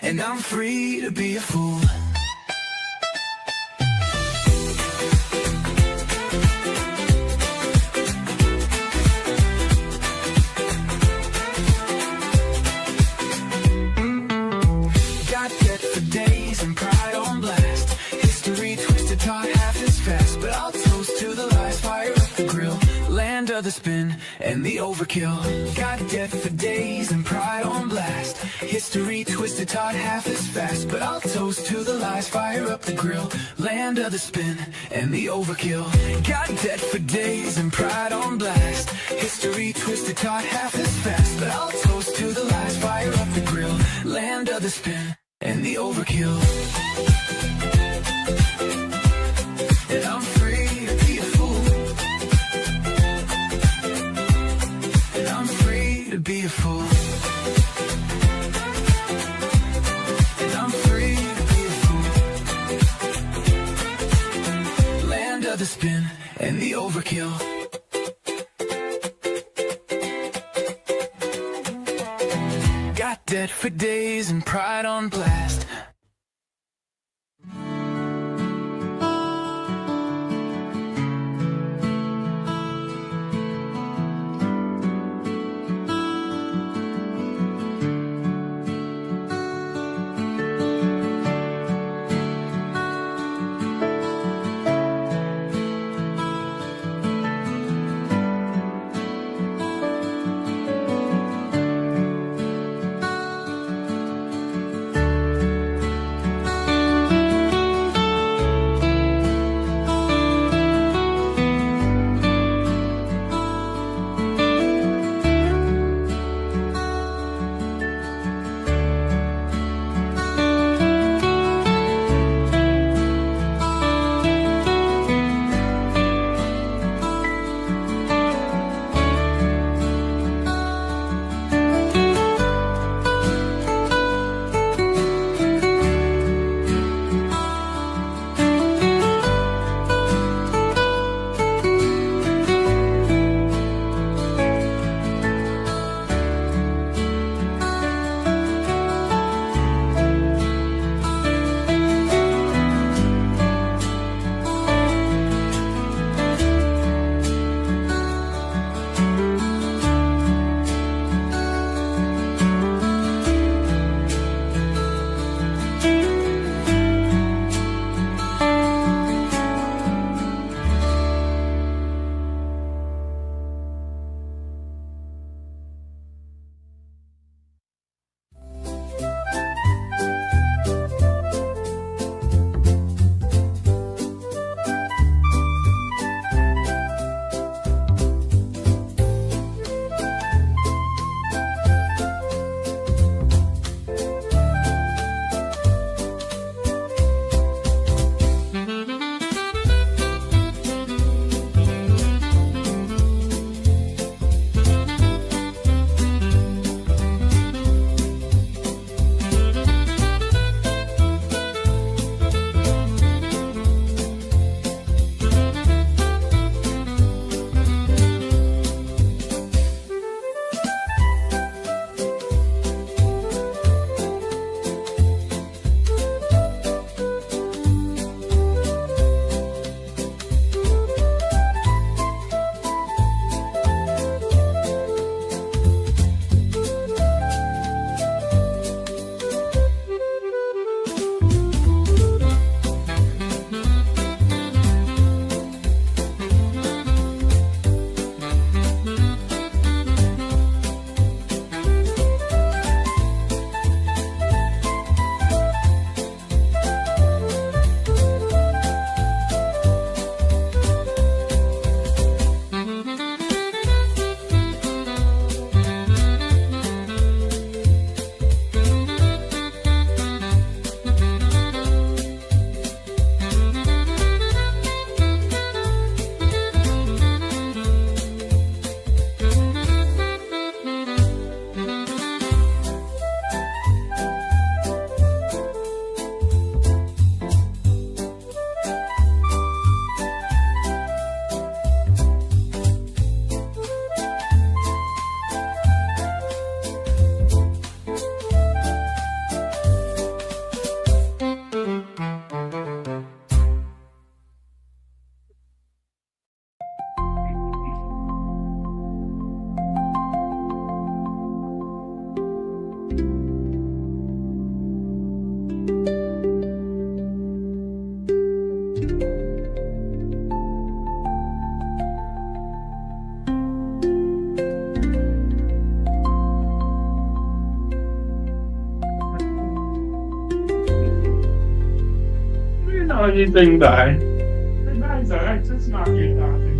and I'm free to be a fool. The spin and the overkill. Got death for days and pride on blast. History twisted, taught half as fast. But I'll toast to the lies, fire up the grill. Land of the spin and the overkill. Got death for days and pride on blast. History twisted, taught half as fast. But I'll toast to the lies, fire up the grill. Land of the spin and the overkill. And I'm free to be a fool. To be a fool. And I'm free to be a fool. Land of the spin and the overkill. Got debt for days and pride on blast. anything die. The guys are right, just not get that.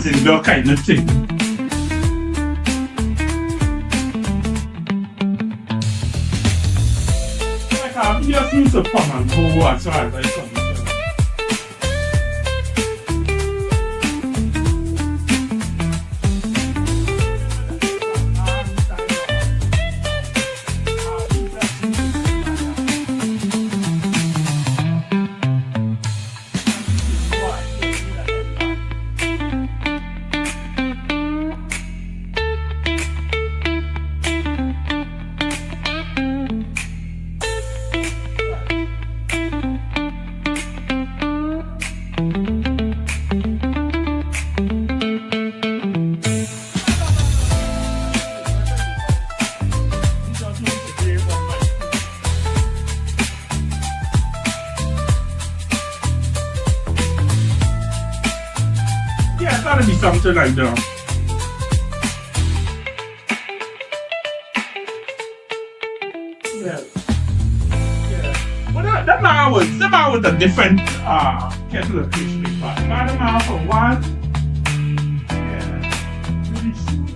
indoor kind of thing. Like, he just needs to come and go as far as I come. Yeah, that'll be something like that. Yeah. Well, that man was a different kettle of fish big pot. That man for one. Yeah. Really shoot.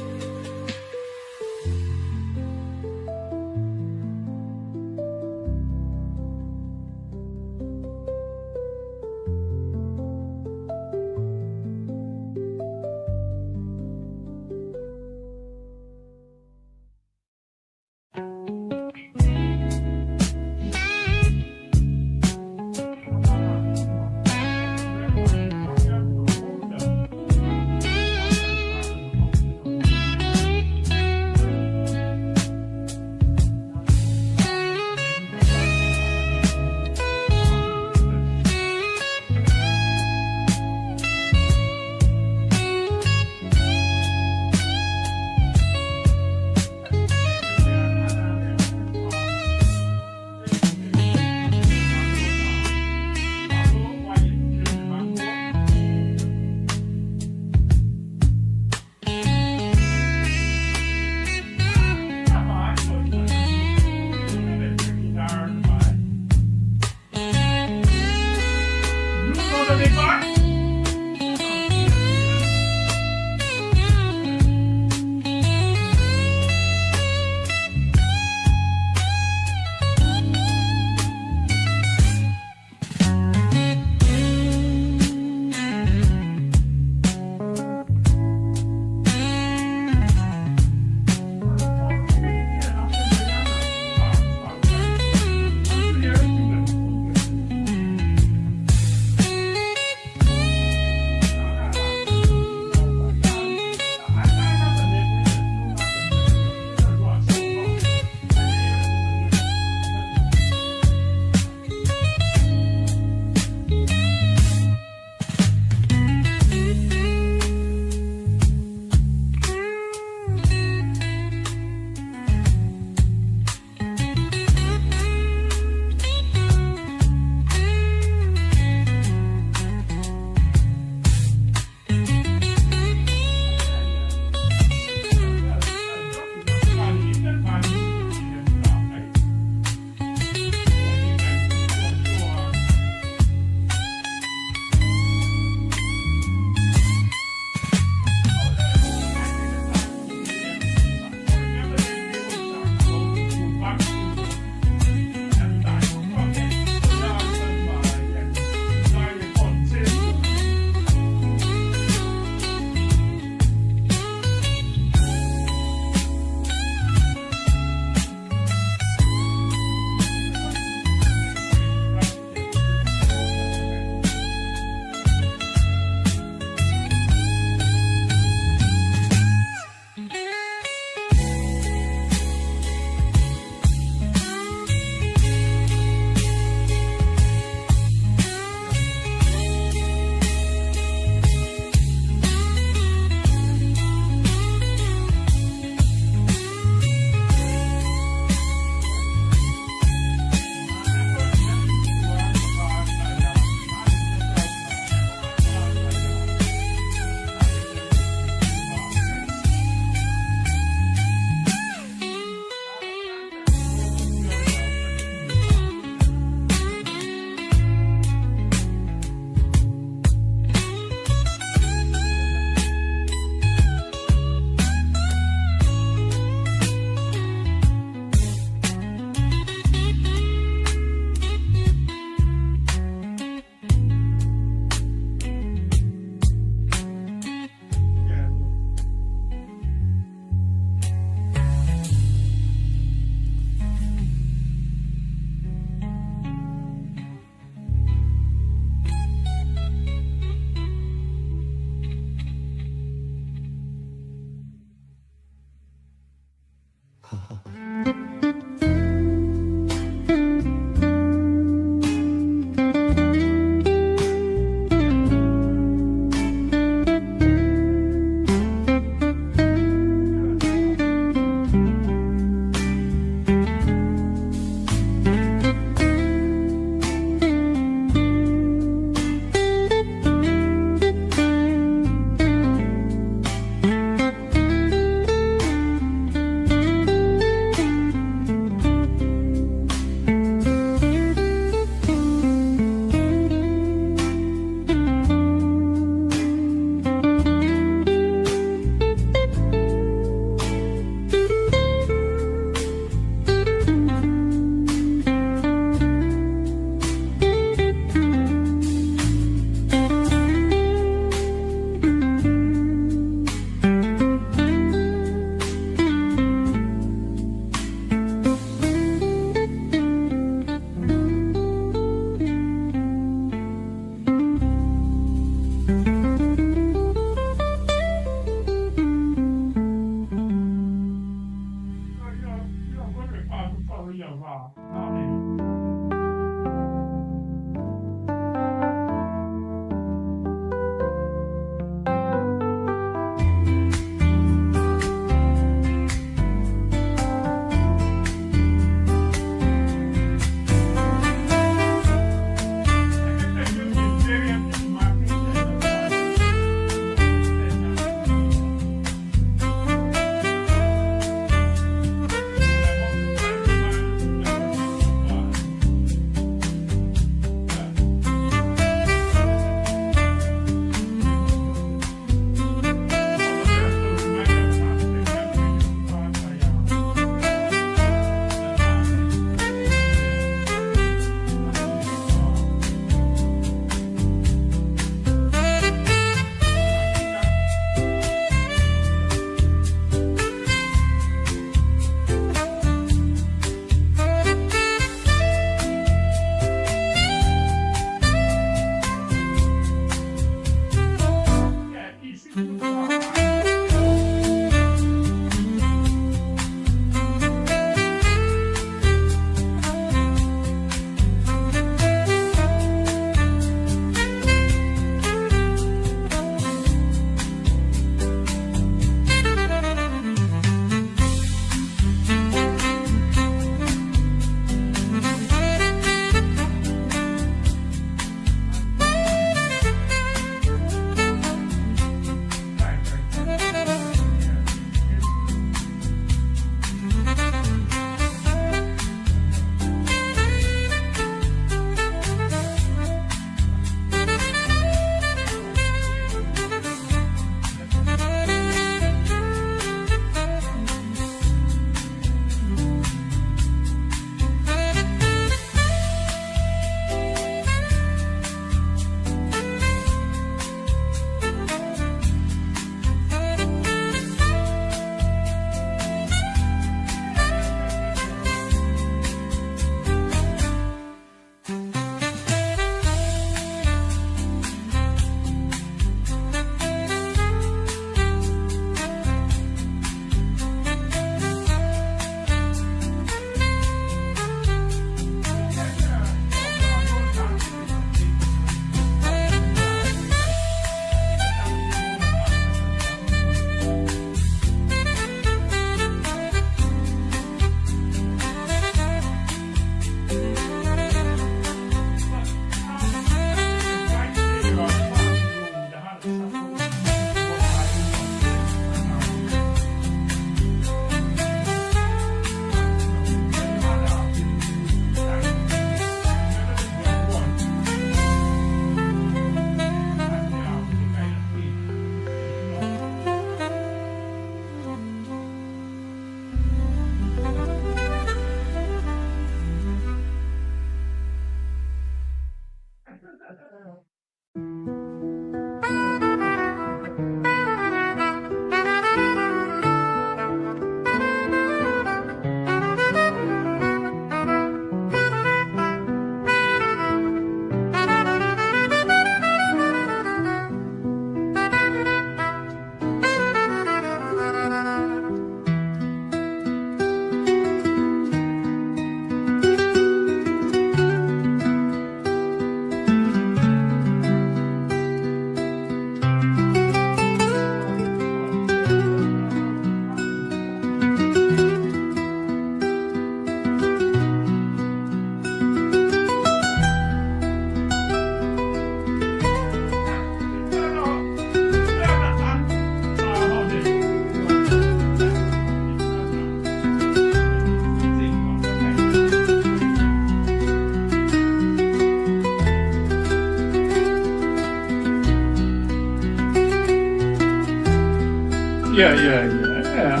Yeah.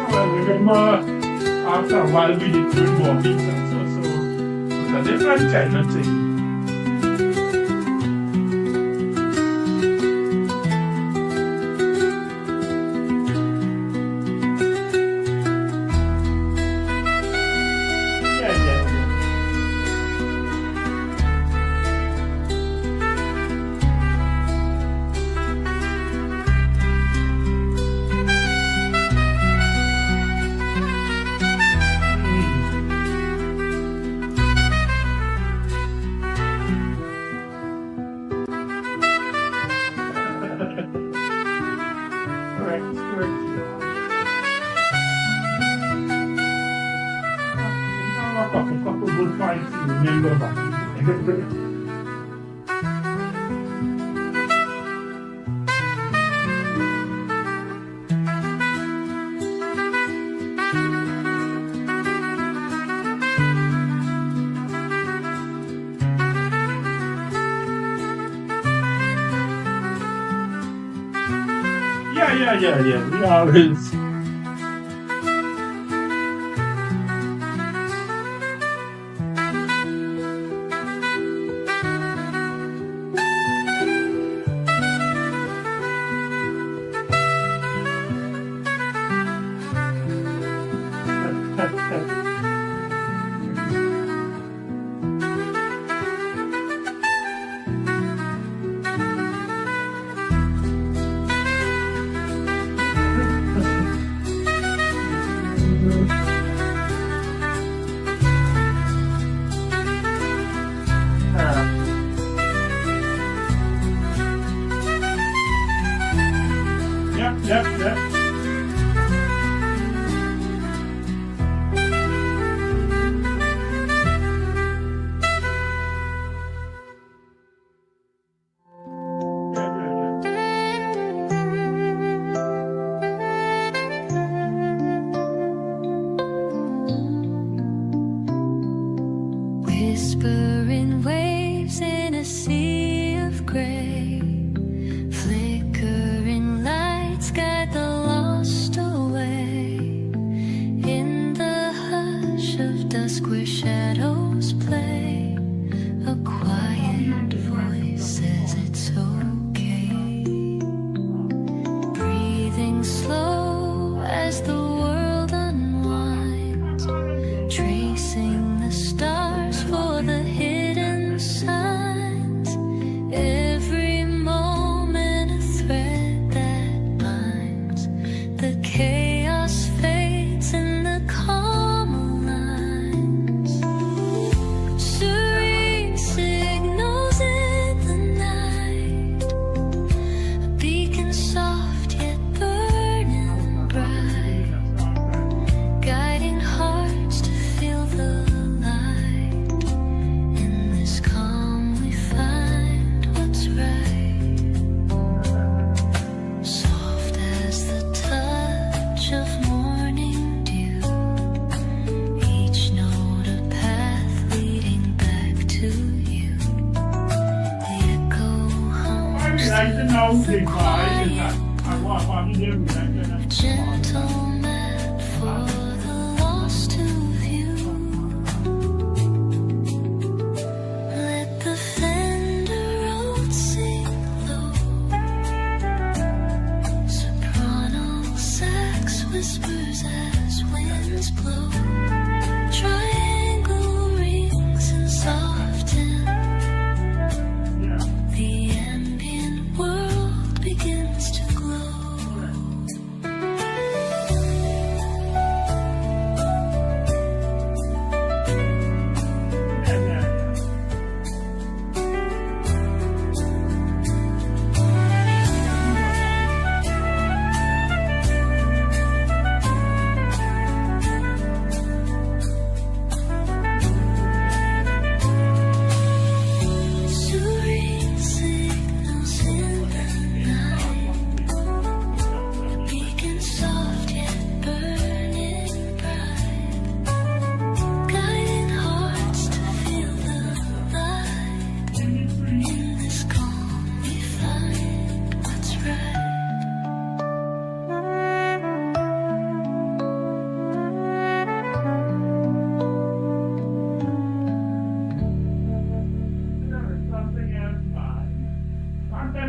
Well, remember, after a while we did good walking and so it's a different kind of thing. Yeah. Correct. A couple good points to remember back. Yeah. We always. Yep. Whispering waves in a sea of gray, flickering lights guide the lost away. In the hush of dusk where shadows play, a quiet voice says it's okay. Breathing slow as the world unwinds, tracing the stars for the hidden signs. Every moment a thread that binds. The chaos fades in the calm lines. Serene signals in the night, a beacon soft yet burning bright, guiding hearts to feel the light. In this calm we find what's right, soft as the touch of morning dew, each note a path leading back to you. The echo hums the quiet, a gentle map for the lost to view. Let the fender road sing low, soprano sax whispers as winds blow. Triangle rings and soften, the ambient world begins to glow.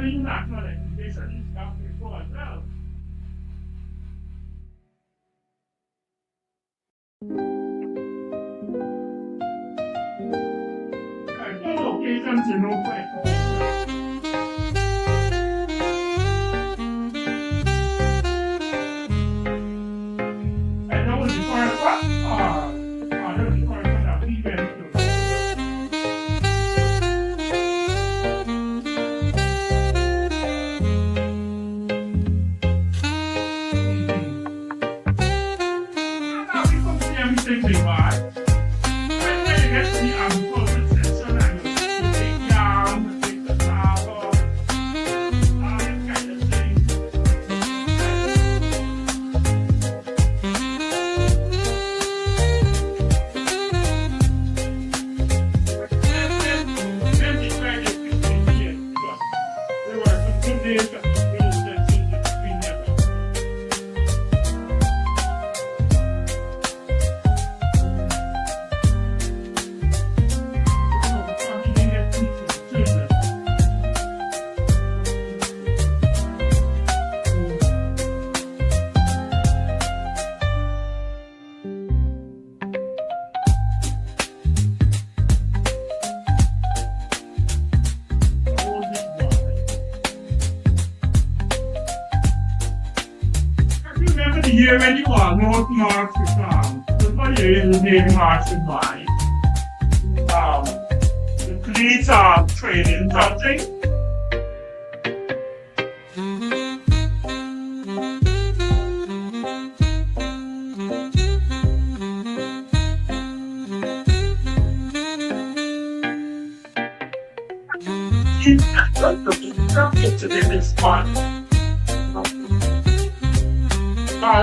international education is coming before as well. Locations in Oakland. And that was the first one. That was the first one that we went to. Now we come to everything we buy. When they get to the agriculture section and you take yam, take the flour, all that kind of thing. Then the credit between here, because there were some good days that we were between them. Remember the year when you are North March to come? What year is the name March to buy? The police are trading something.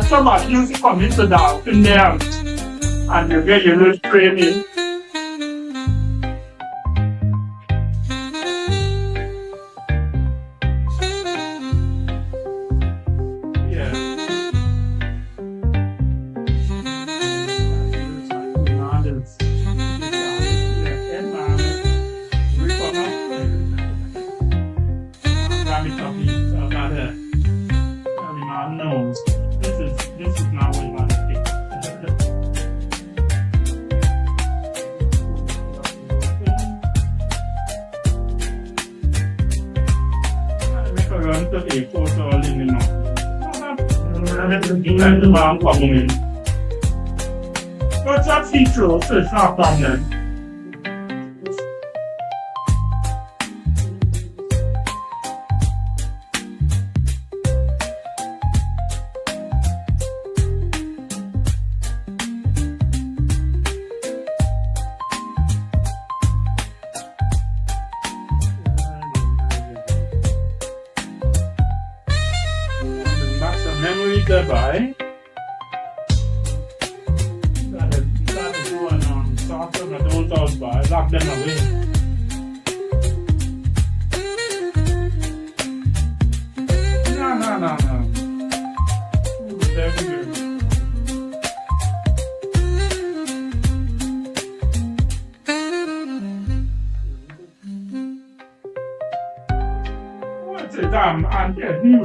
Somebody used to come into the house in there and you get your little training. Yeah. This is not what you want to think. Make a run to the photo all in the north. Let the man come in. But that's feature, so it's not a problem. Memory thereby. Gotta do and sort them and those out by, lock them away. No. Very good. What's it? I'm new.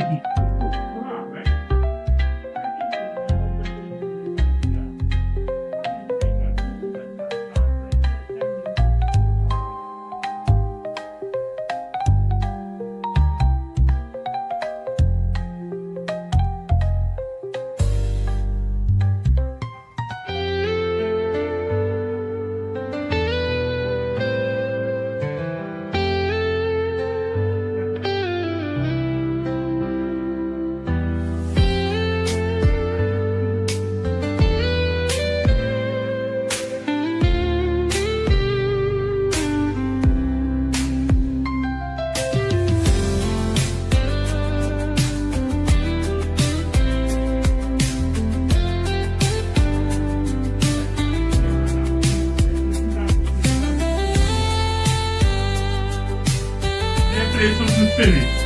Place wasn't finished.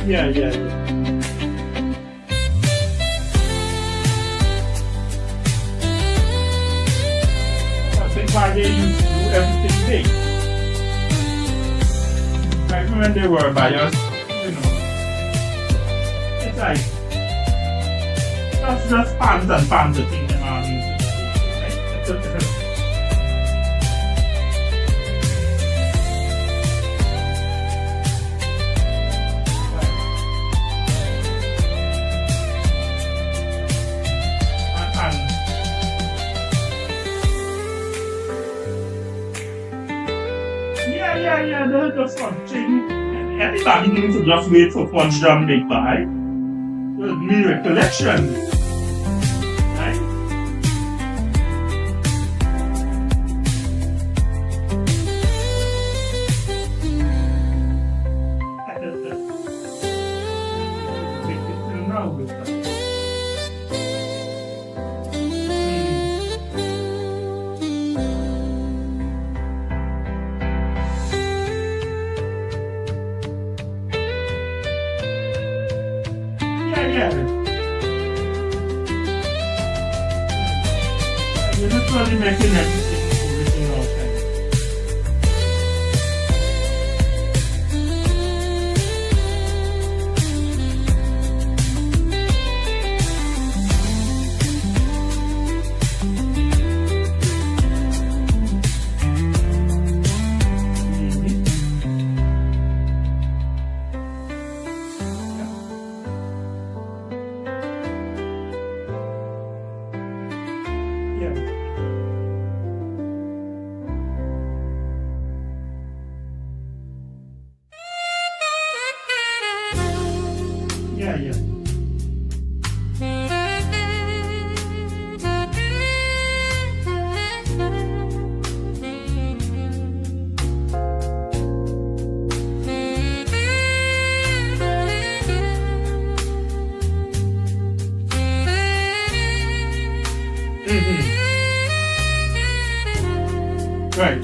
Yeah. Yeah. I think why they used to do everything big. Like when they were by us, it's like that's just fans and fans that think them are music, right? Yeah, they're just watching. Anybody needs to just wait for one drum big by. There'll be recollection. Right? You're literally making everything original thing. Yeah. Right.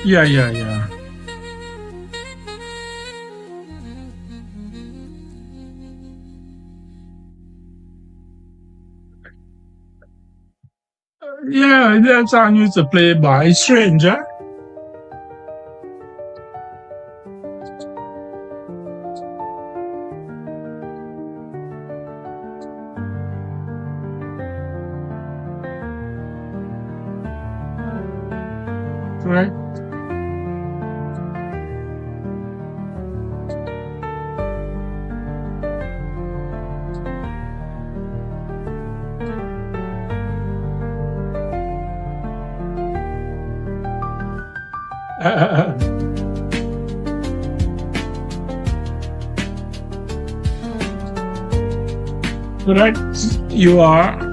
Yeah. Yeah. Yeah, that song used to play by Stranger. Right? Correct, you are.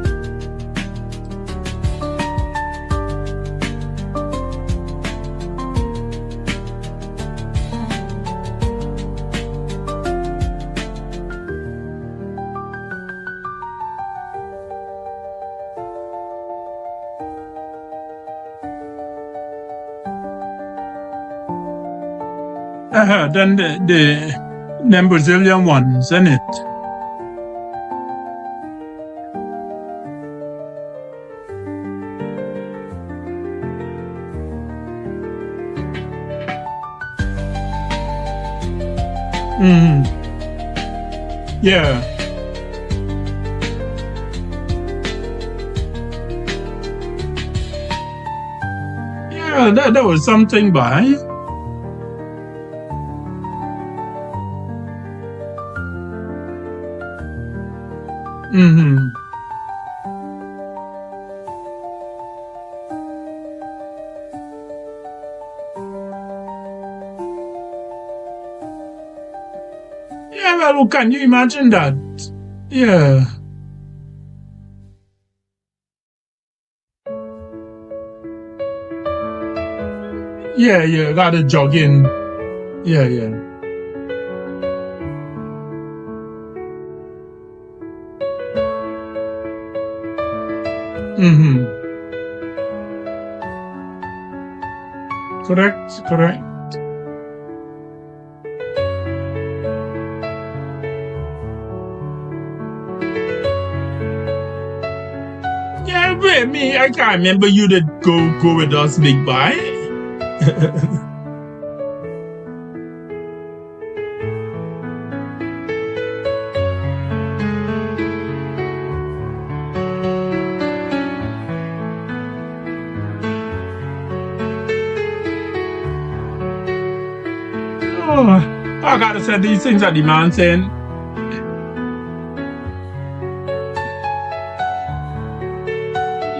Then them Brazilian ones, isn't it? Yeah. Yeah, that was something by. Yeah, well, can you imagine that? Yeah. Yeah, gotta jog in. Yeah. Correct. Yeah, wait, me, I can't remember you did go with us, big boy. I gotta say these things are Dymention.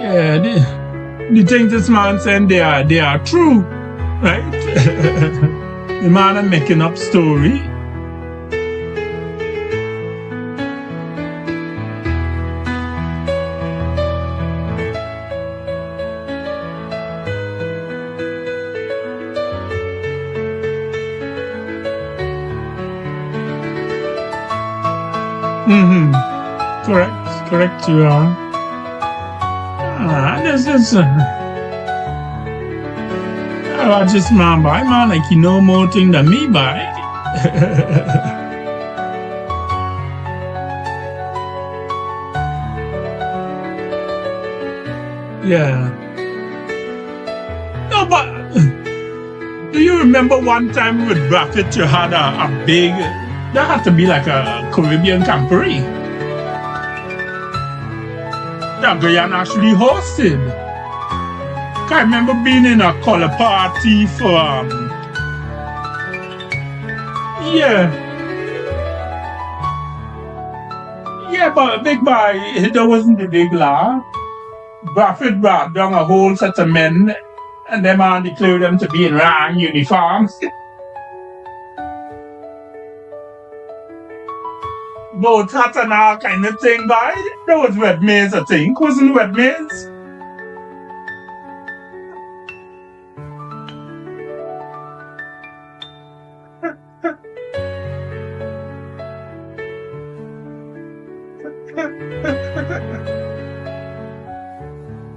Yeah, the things this man saying they are true, right? The man are making up story. Correct, you are. This is I just man like you know more thing than me by. Yeah. No, but do you remember one time with Buffett you had a big, that had to be like a Caribbean camporee that Guyana actually hosted. I remember being in a color party for but big boy, that wasn't the big law. Buffett brought down a whole set of men and them man declared them to be in rang uniforms. Both hats and all kind of thing, boy. That was Red Maze, I think. Wasn't Red Maze?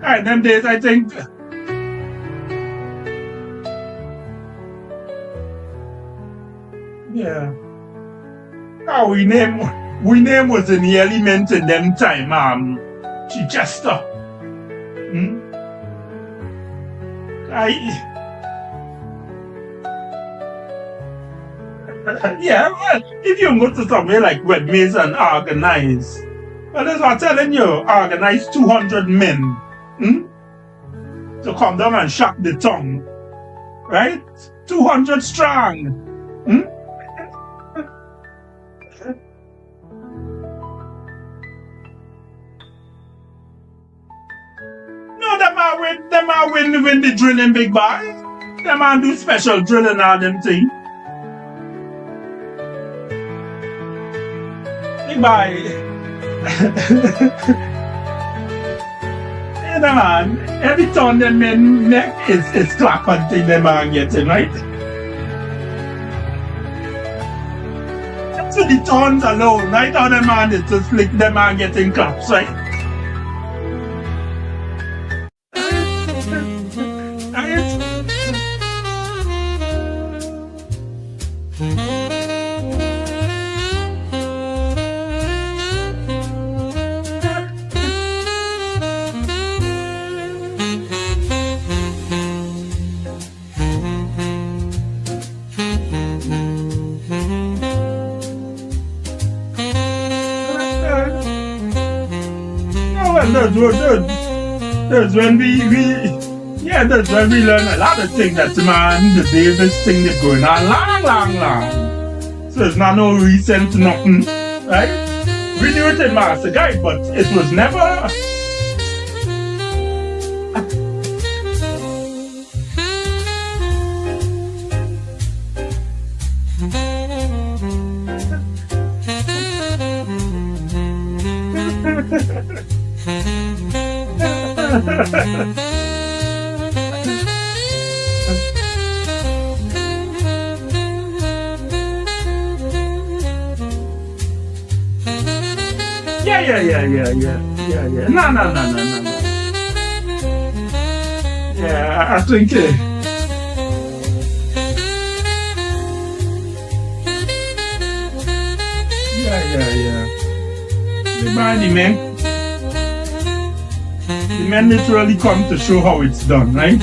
Alright, them days, I think. Yeah. Oh, we name was in the element in them time, Chichester. Yeah, well, if you go to somewhere like Webmaze and organize, well, that's what I'm telling you, organize 200 men to come down and shock the tongue, right? 200 strong. No, them are win the drilling, big boy. Them are do special drilling all them thing. Big boy. Yeah, man. Every time them men neck is clap and thing them are getting, right? So the tones alone, right? How them man is just like them are getting claps, right? That's when that's when we learn a lot of things. That's man, the Davis thing that's going on long. So it's not no recent nothing, right? We knew it in Master Guide, but it was never. Yeah. No. Yeah, I think Yeah. The men literally come to show how it's done, right?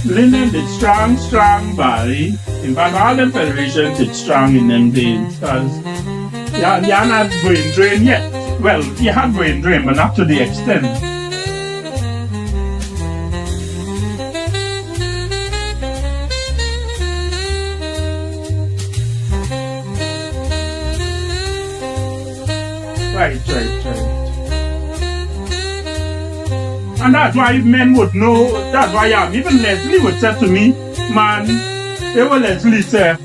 Linen did strong body. In fact, all the federations did strong in them days because you're not brain drain yet. Well, you had brain drain, but not to the extent. Right. And that's why men would know, that's why even Leslie would say to me, man, they will Leslie say,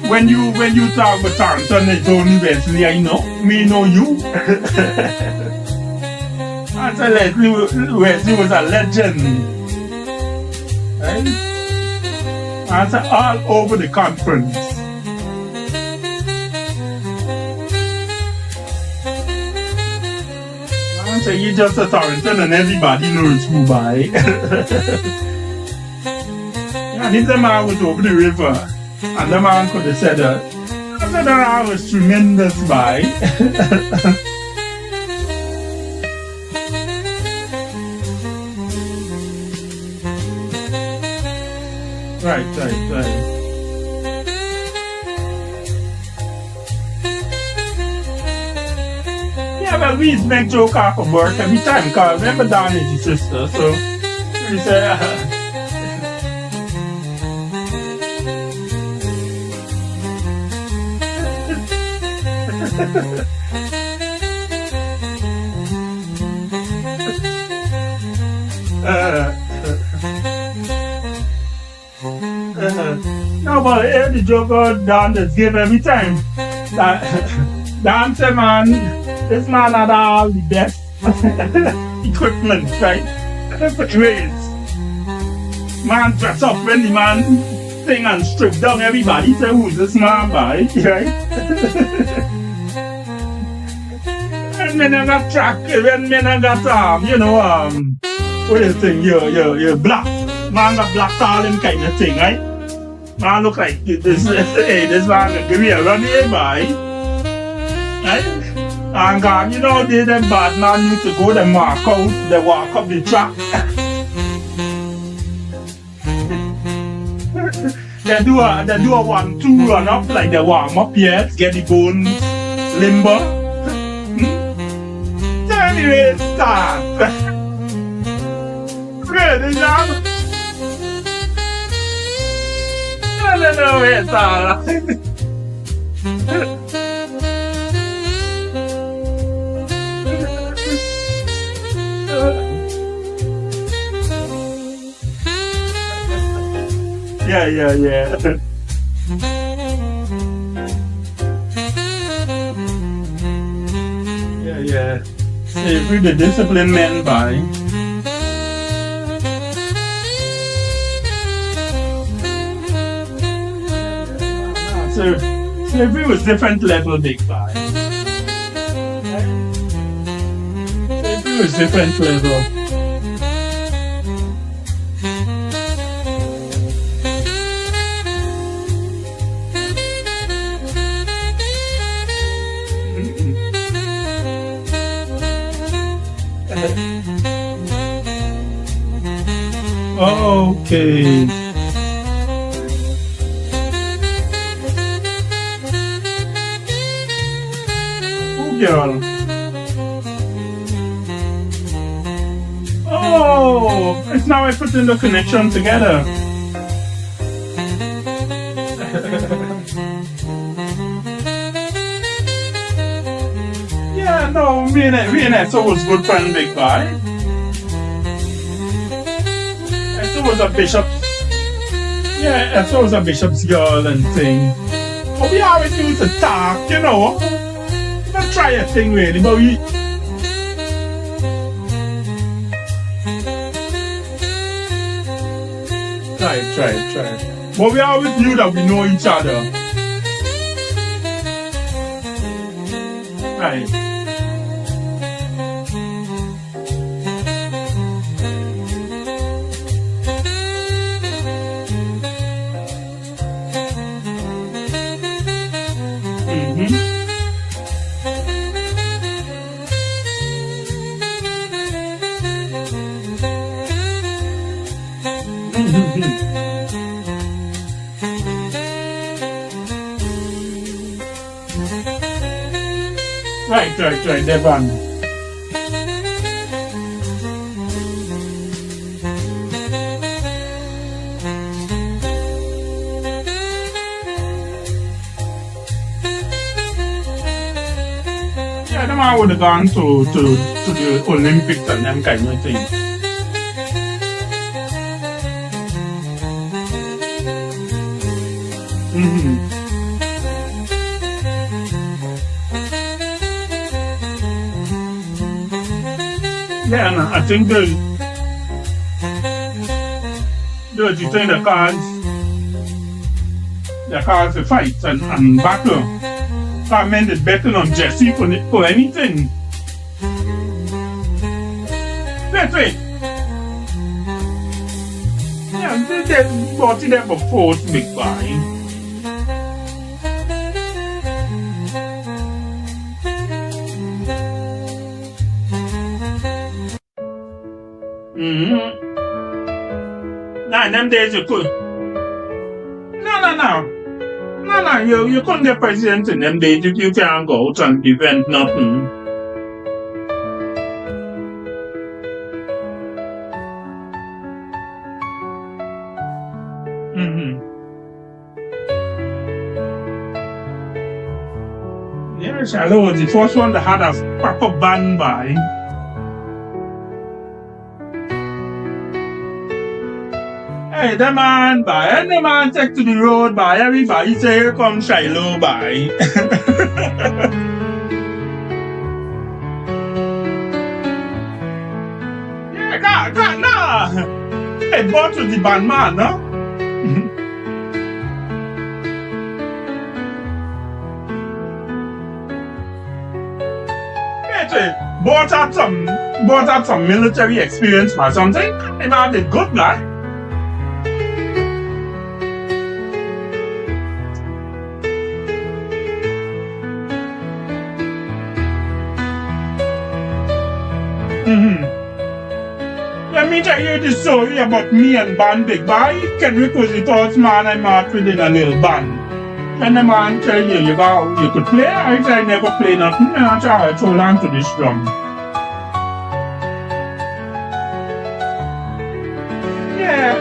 when you talk about Thompson, it's only Leslie I know, me know you. I said Leslie was a legend. Right? I said all over the conference. So you just a Torrington and everybody knows who by. And if the man was over the river and the man could have said that, I said that was tremendous by. Right. Well, we used to make joke off of work every time because remember Don is your sister, so we say no, but the joke Don just give every time. Don say, man, this man had all the best equipment, right? Different ways. Man dress up when the man sing and strip down everybody. Say, who's this man by? Right? When men have got track, when men have got what do you think? You're black. Man got black all them kind of thing, right? Man look like this. Hey, this man gonna give me a run here, boy. Right? And God, you know, them bad man need to go, they mark out, they walk up the track. They do a 1-2 run up, like they warm up here, get the bones limber. So anyway, start. Ready, John? No, it's all. Yeah. Yeah. Every the disciplined man by. So slavery was different level, big guy. Slavery was different level. Okay. Girl. Oh, it's now I put in the connection together. Yeah, no, me and Esso was good friend, big guy. Esso was a bishop. Yeah, Esso was a bishop's girl and thing. But we always used to talk, you know. Not try a thing really, but we try. But we always knew that we know each other. Right. Right, Devon. Yeah, the man would have gone to the Olympics and them kind of things. Yeah, and I think the cards the fights and battle. I meant it betting on Jesse for anything. Wait. Yeah, they bought it there for fourth big buy. Nah, them days you could. No, you couldn't get president in them days if you can't go out and prevent nothing. Yes, I was the first one that had a proper band by. Hey, the man by, and the man take to the road by, everybody say, here comes Shiloh by. Yeah, God, nah. Hey, bought to the band man, no? Bought out some military experience or something. The man did good, man. me tell you the story about me and Band Big Boy. Can we call the first man I met within a little band? And the man tell you, you could play? I said, I never play nothing. And I tried to hold on to this drum. Yeah.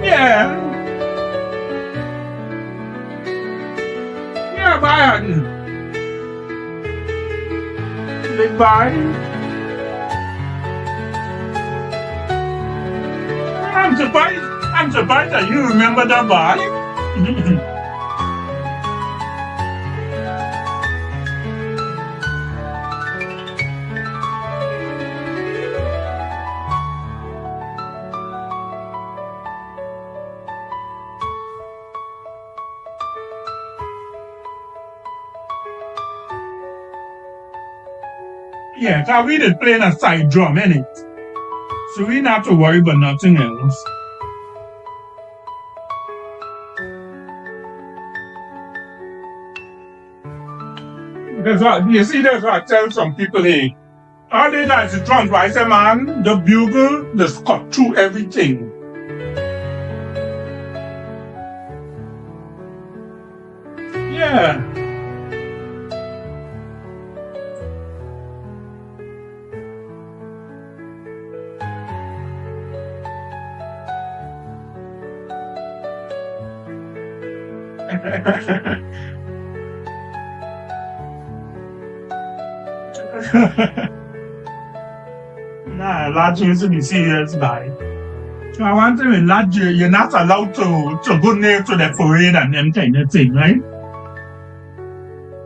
Yeah. Yeah, Brian. Big Brian. I'm surprised that you remember that boy. Yeah, cause we did playing a side drum, innit? So we not have to worry about nothing else. That's what you see. That's what I tell some people. Hey, all they got is the drums. But I say, man, the bugle just cut through everything. Yeah. Nah, lad, you should be serious, guy. So I want to say, lad, you're not allowed to go near to the parade and them kind of thing, right?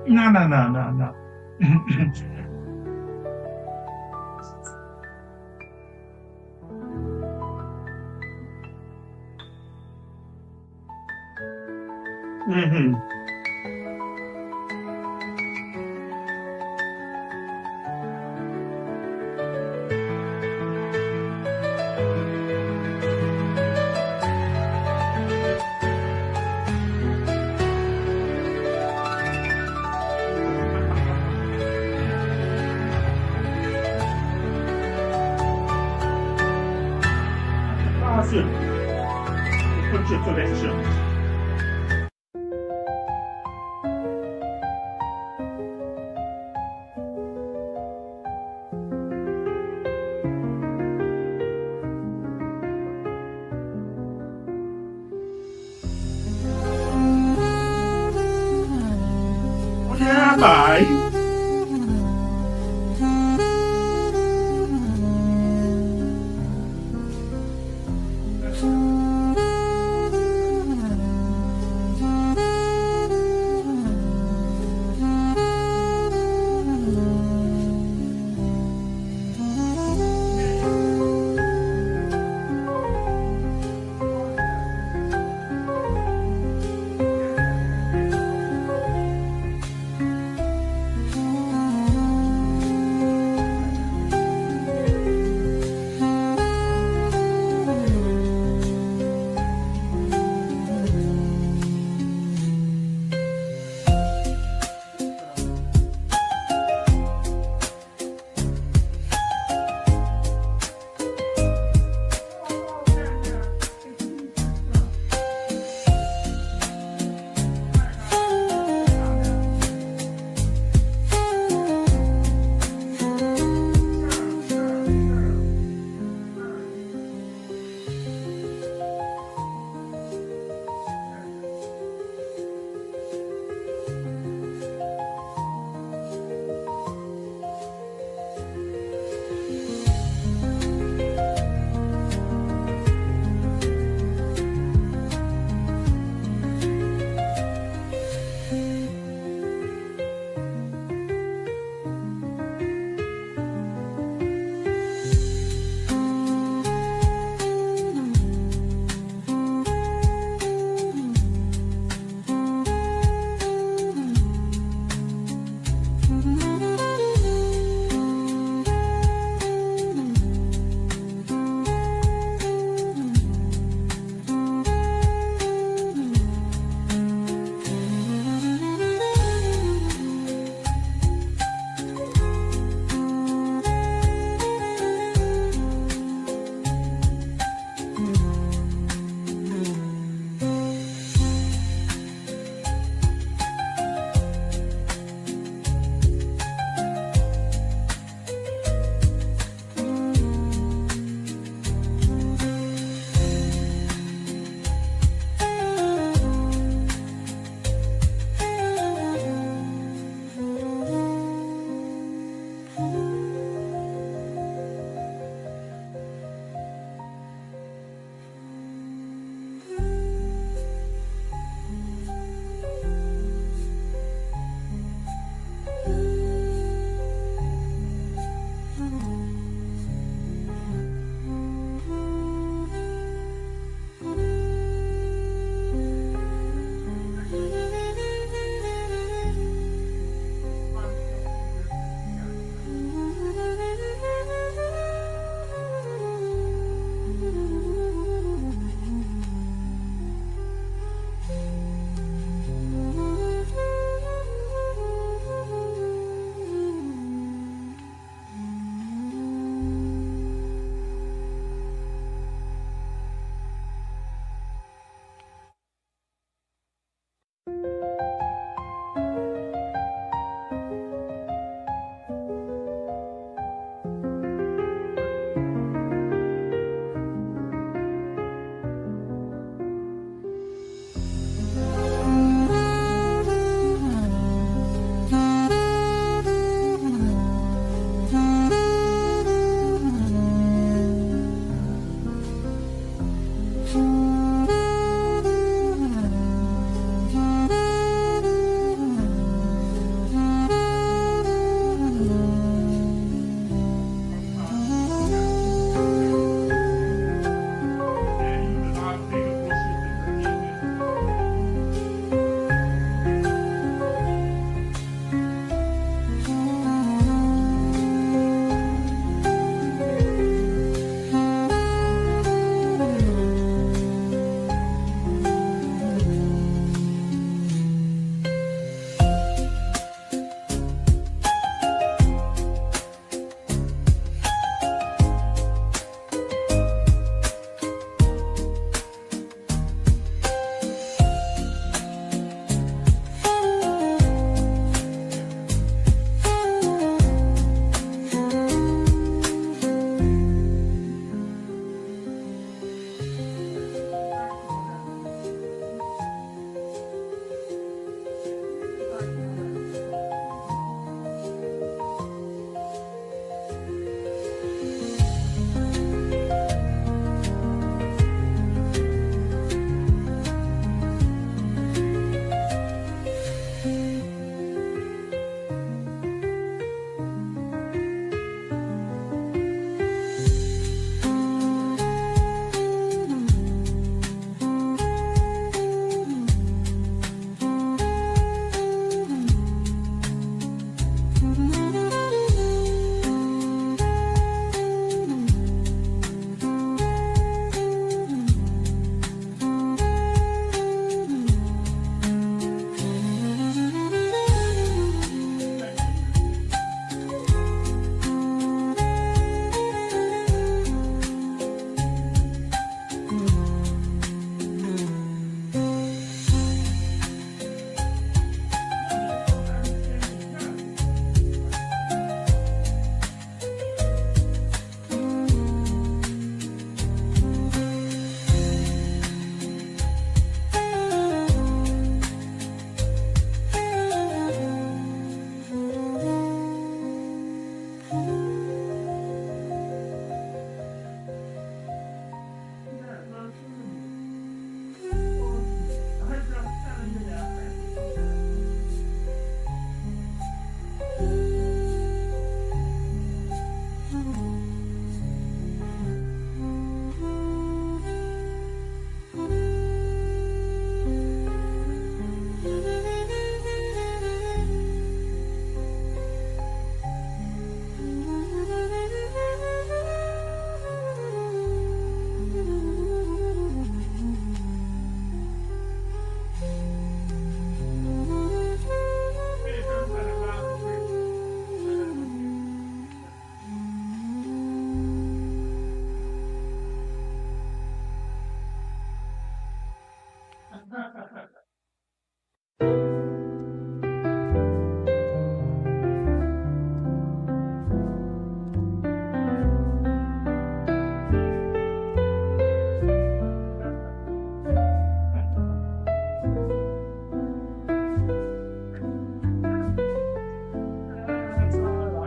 No. Mm-hmm. Awesome. Put your collections. Yeah, bye.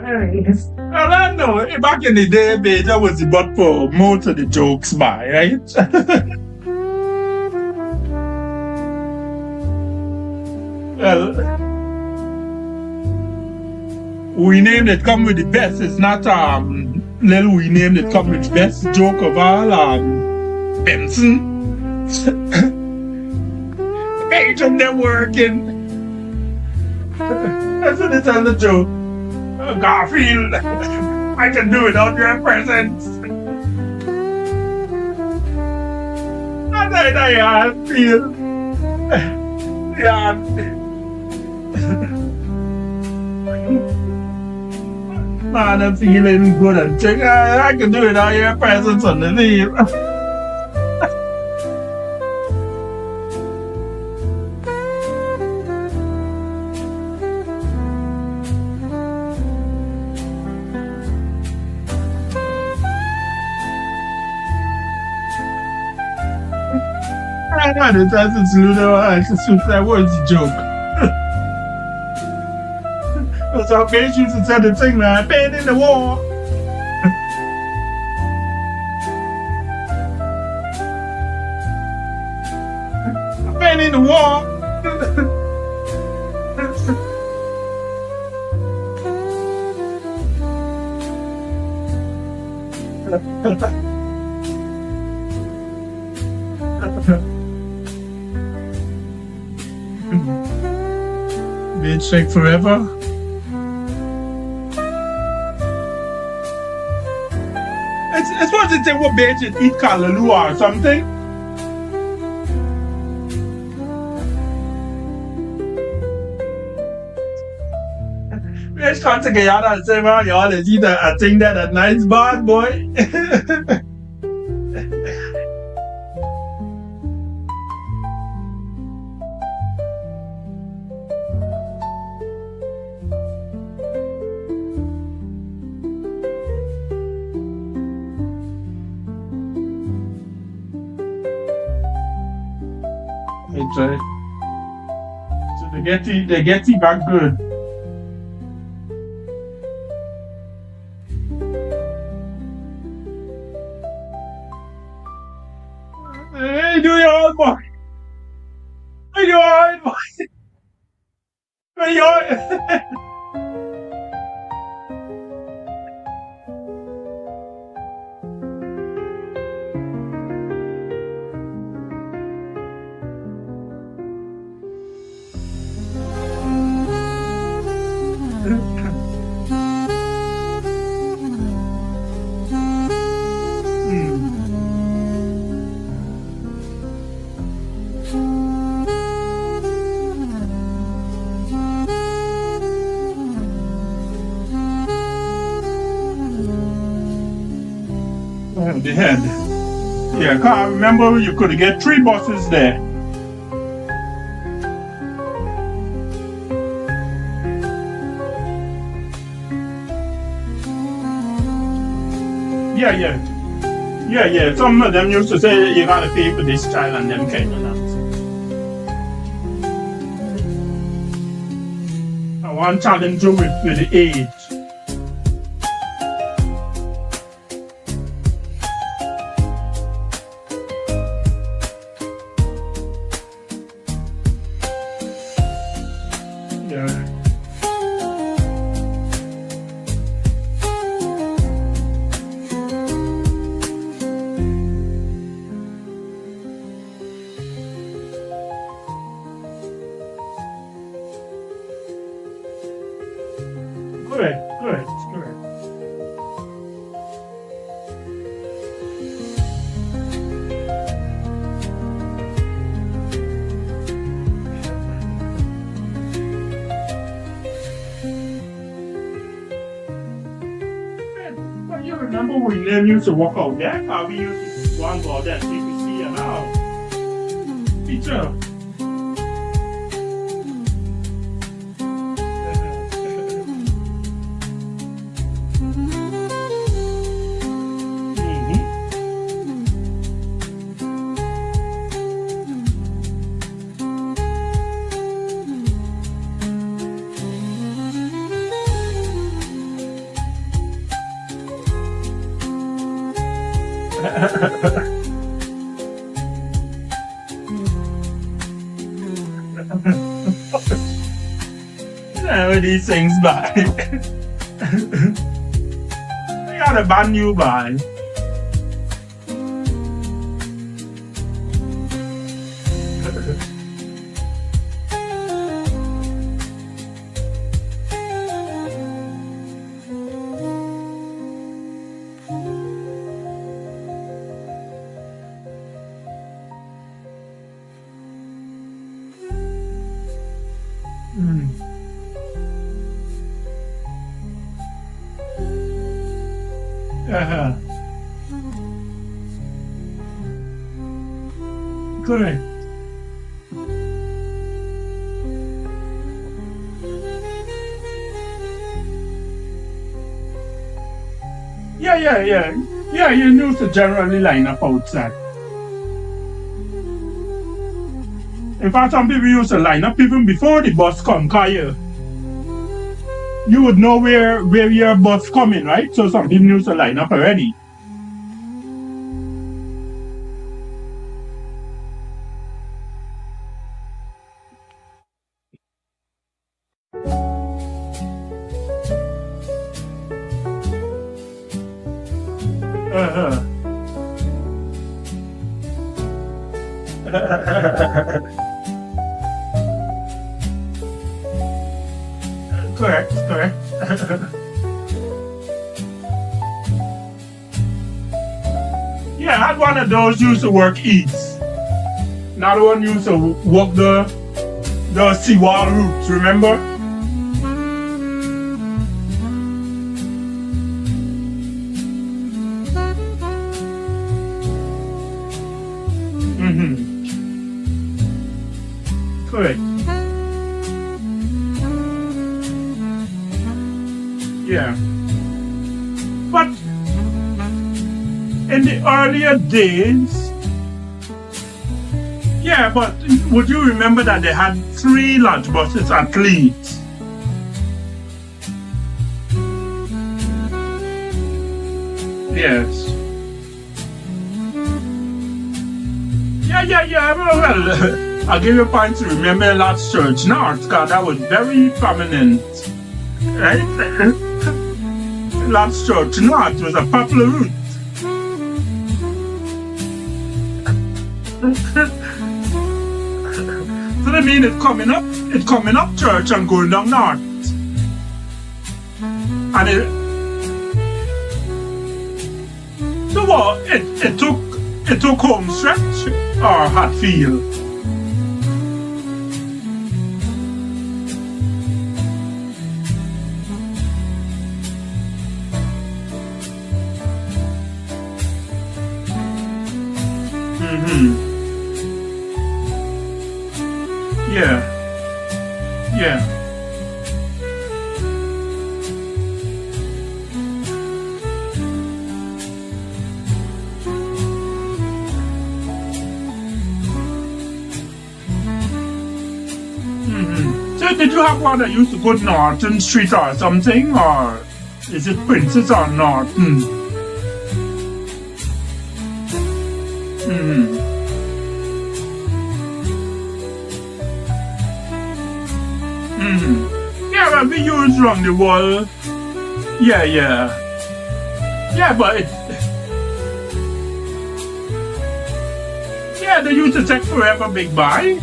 I don't know. Back in the day, Beja was the butt for most of the jokes, right? Well, we name that come with the best. It's not little we name that come with best joke of all. Benson. Agent, they're working. That's what they tell the joke. Garfield, I can do without your presence. And I feel, yeah. Man, I'm feeling good and check. I can do it without your presence on the leave. I don't know, it's Ludo. I just that was a joke. So Bitch used to tell the thing, man, been in the war. Been in the war. Bitch like forever. It's supposed to say what bitch it eat callaloo or something. Bitch can't take a yard and say, man, y'all is eat a thing that a nice bad boy. So they get you back good. Hey, do your old boy. Hey, do your old boy. Hey, your the head. Yeah, I can't remember you could get 3 buses there. Yeah. Some of them used to say you gotta pay for this child and them kind of things. I want to challenge you with the age. Good. But you remember when we used to walk out there? How we used to go and go there, CPC and now. Teacher. Where these things by? They got a brand new by. Correct. Yeah, you used to generally line up outside. In fact, some people used to line up even before the bus come, cause you would know where your bus coming, right? So some people used to line up already. Correct. Yeah, I had one of those used to work east. Another one used to walk the seawall routes, remember? Correct. Yeah. But in the earlier days, yeah, but would you remember that they had 3 lunch buses at least? Yes. Yeah, well, I'll give you a point to remember Lord's Church North, because that was very prominent, right? Lord's Church North was a popular route. So that means it's coming up church and going down north. And so what? It took home stretch or Hatfield? Yeah. So did you have one that used to go Norton Street or something, or is it Princess or Norton? Yeah, well, we use around the wall. Yeah, but they used to take forever big buy.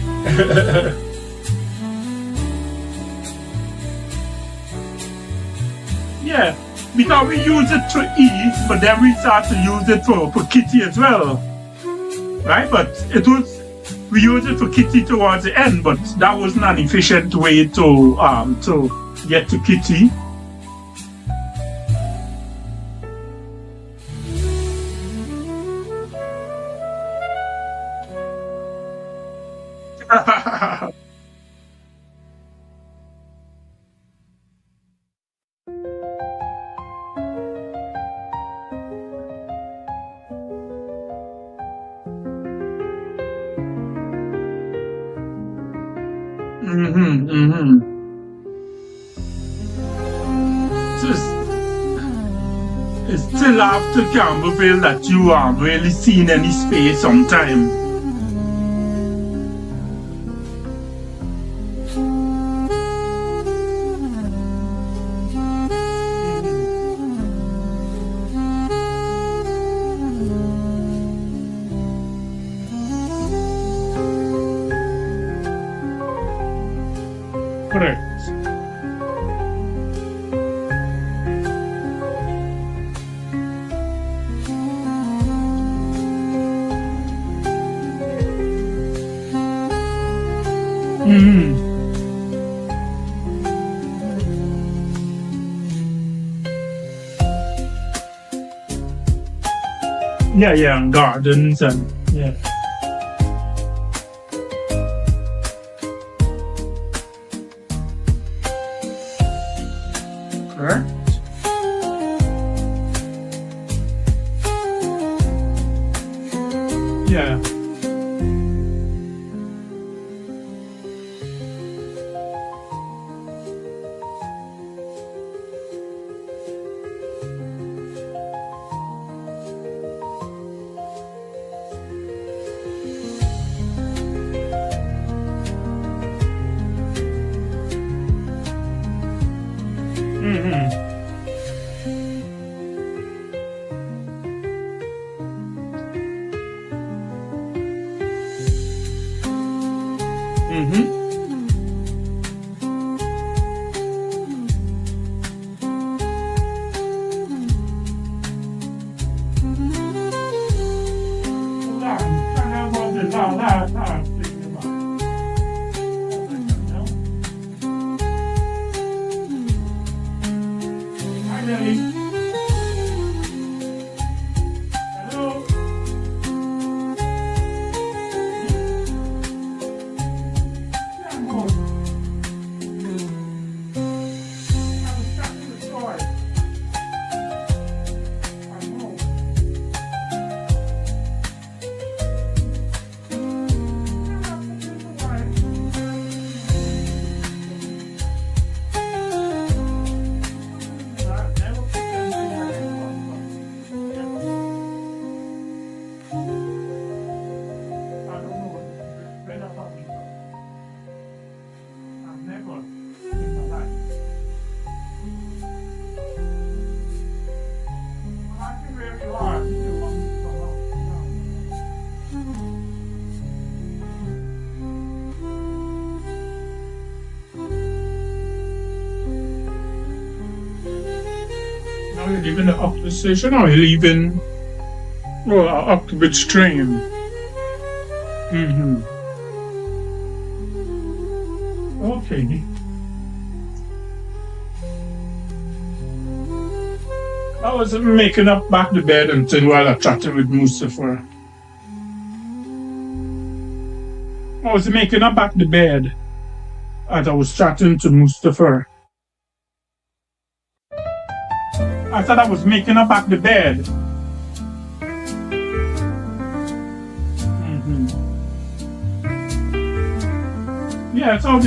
Yeah, because we use it to eat, but then we start to use it for kitty as well. Right? But we use it for kitty towards the end, but that wasn't an efficient way to get to kitty. It's still after Campbellville that you aren't really seen any space sometime. Correct. Yeah, and gardens and yeah. Correct. Yeah. Are you leaving the Oxford station or are you leaving Oxford train? Okay. I was making up back the bed and thing while I chatted with Mustafa. I was making up back the bed as I was chatting to Mustafa. I thought I was making up back the bed. Yeah, it's all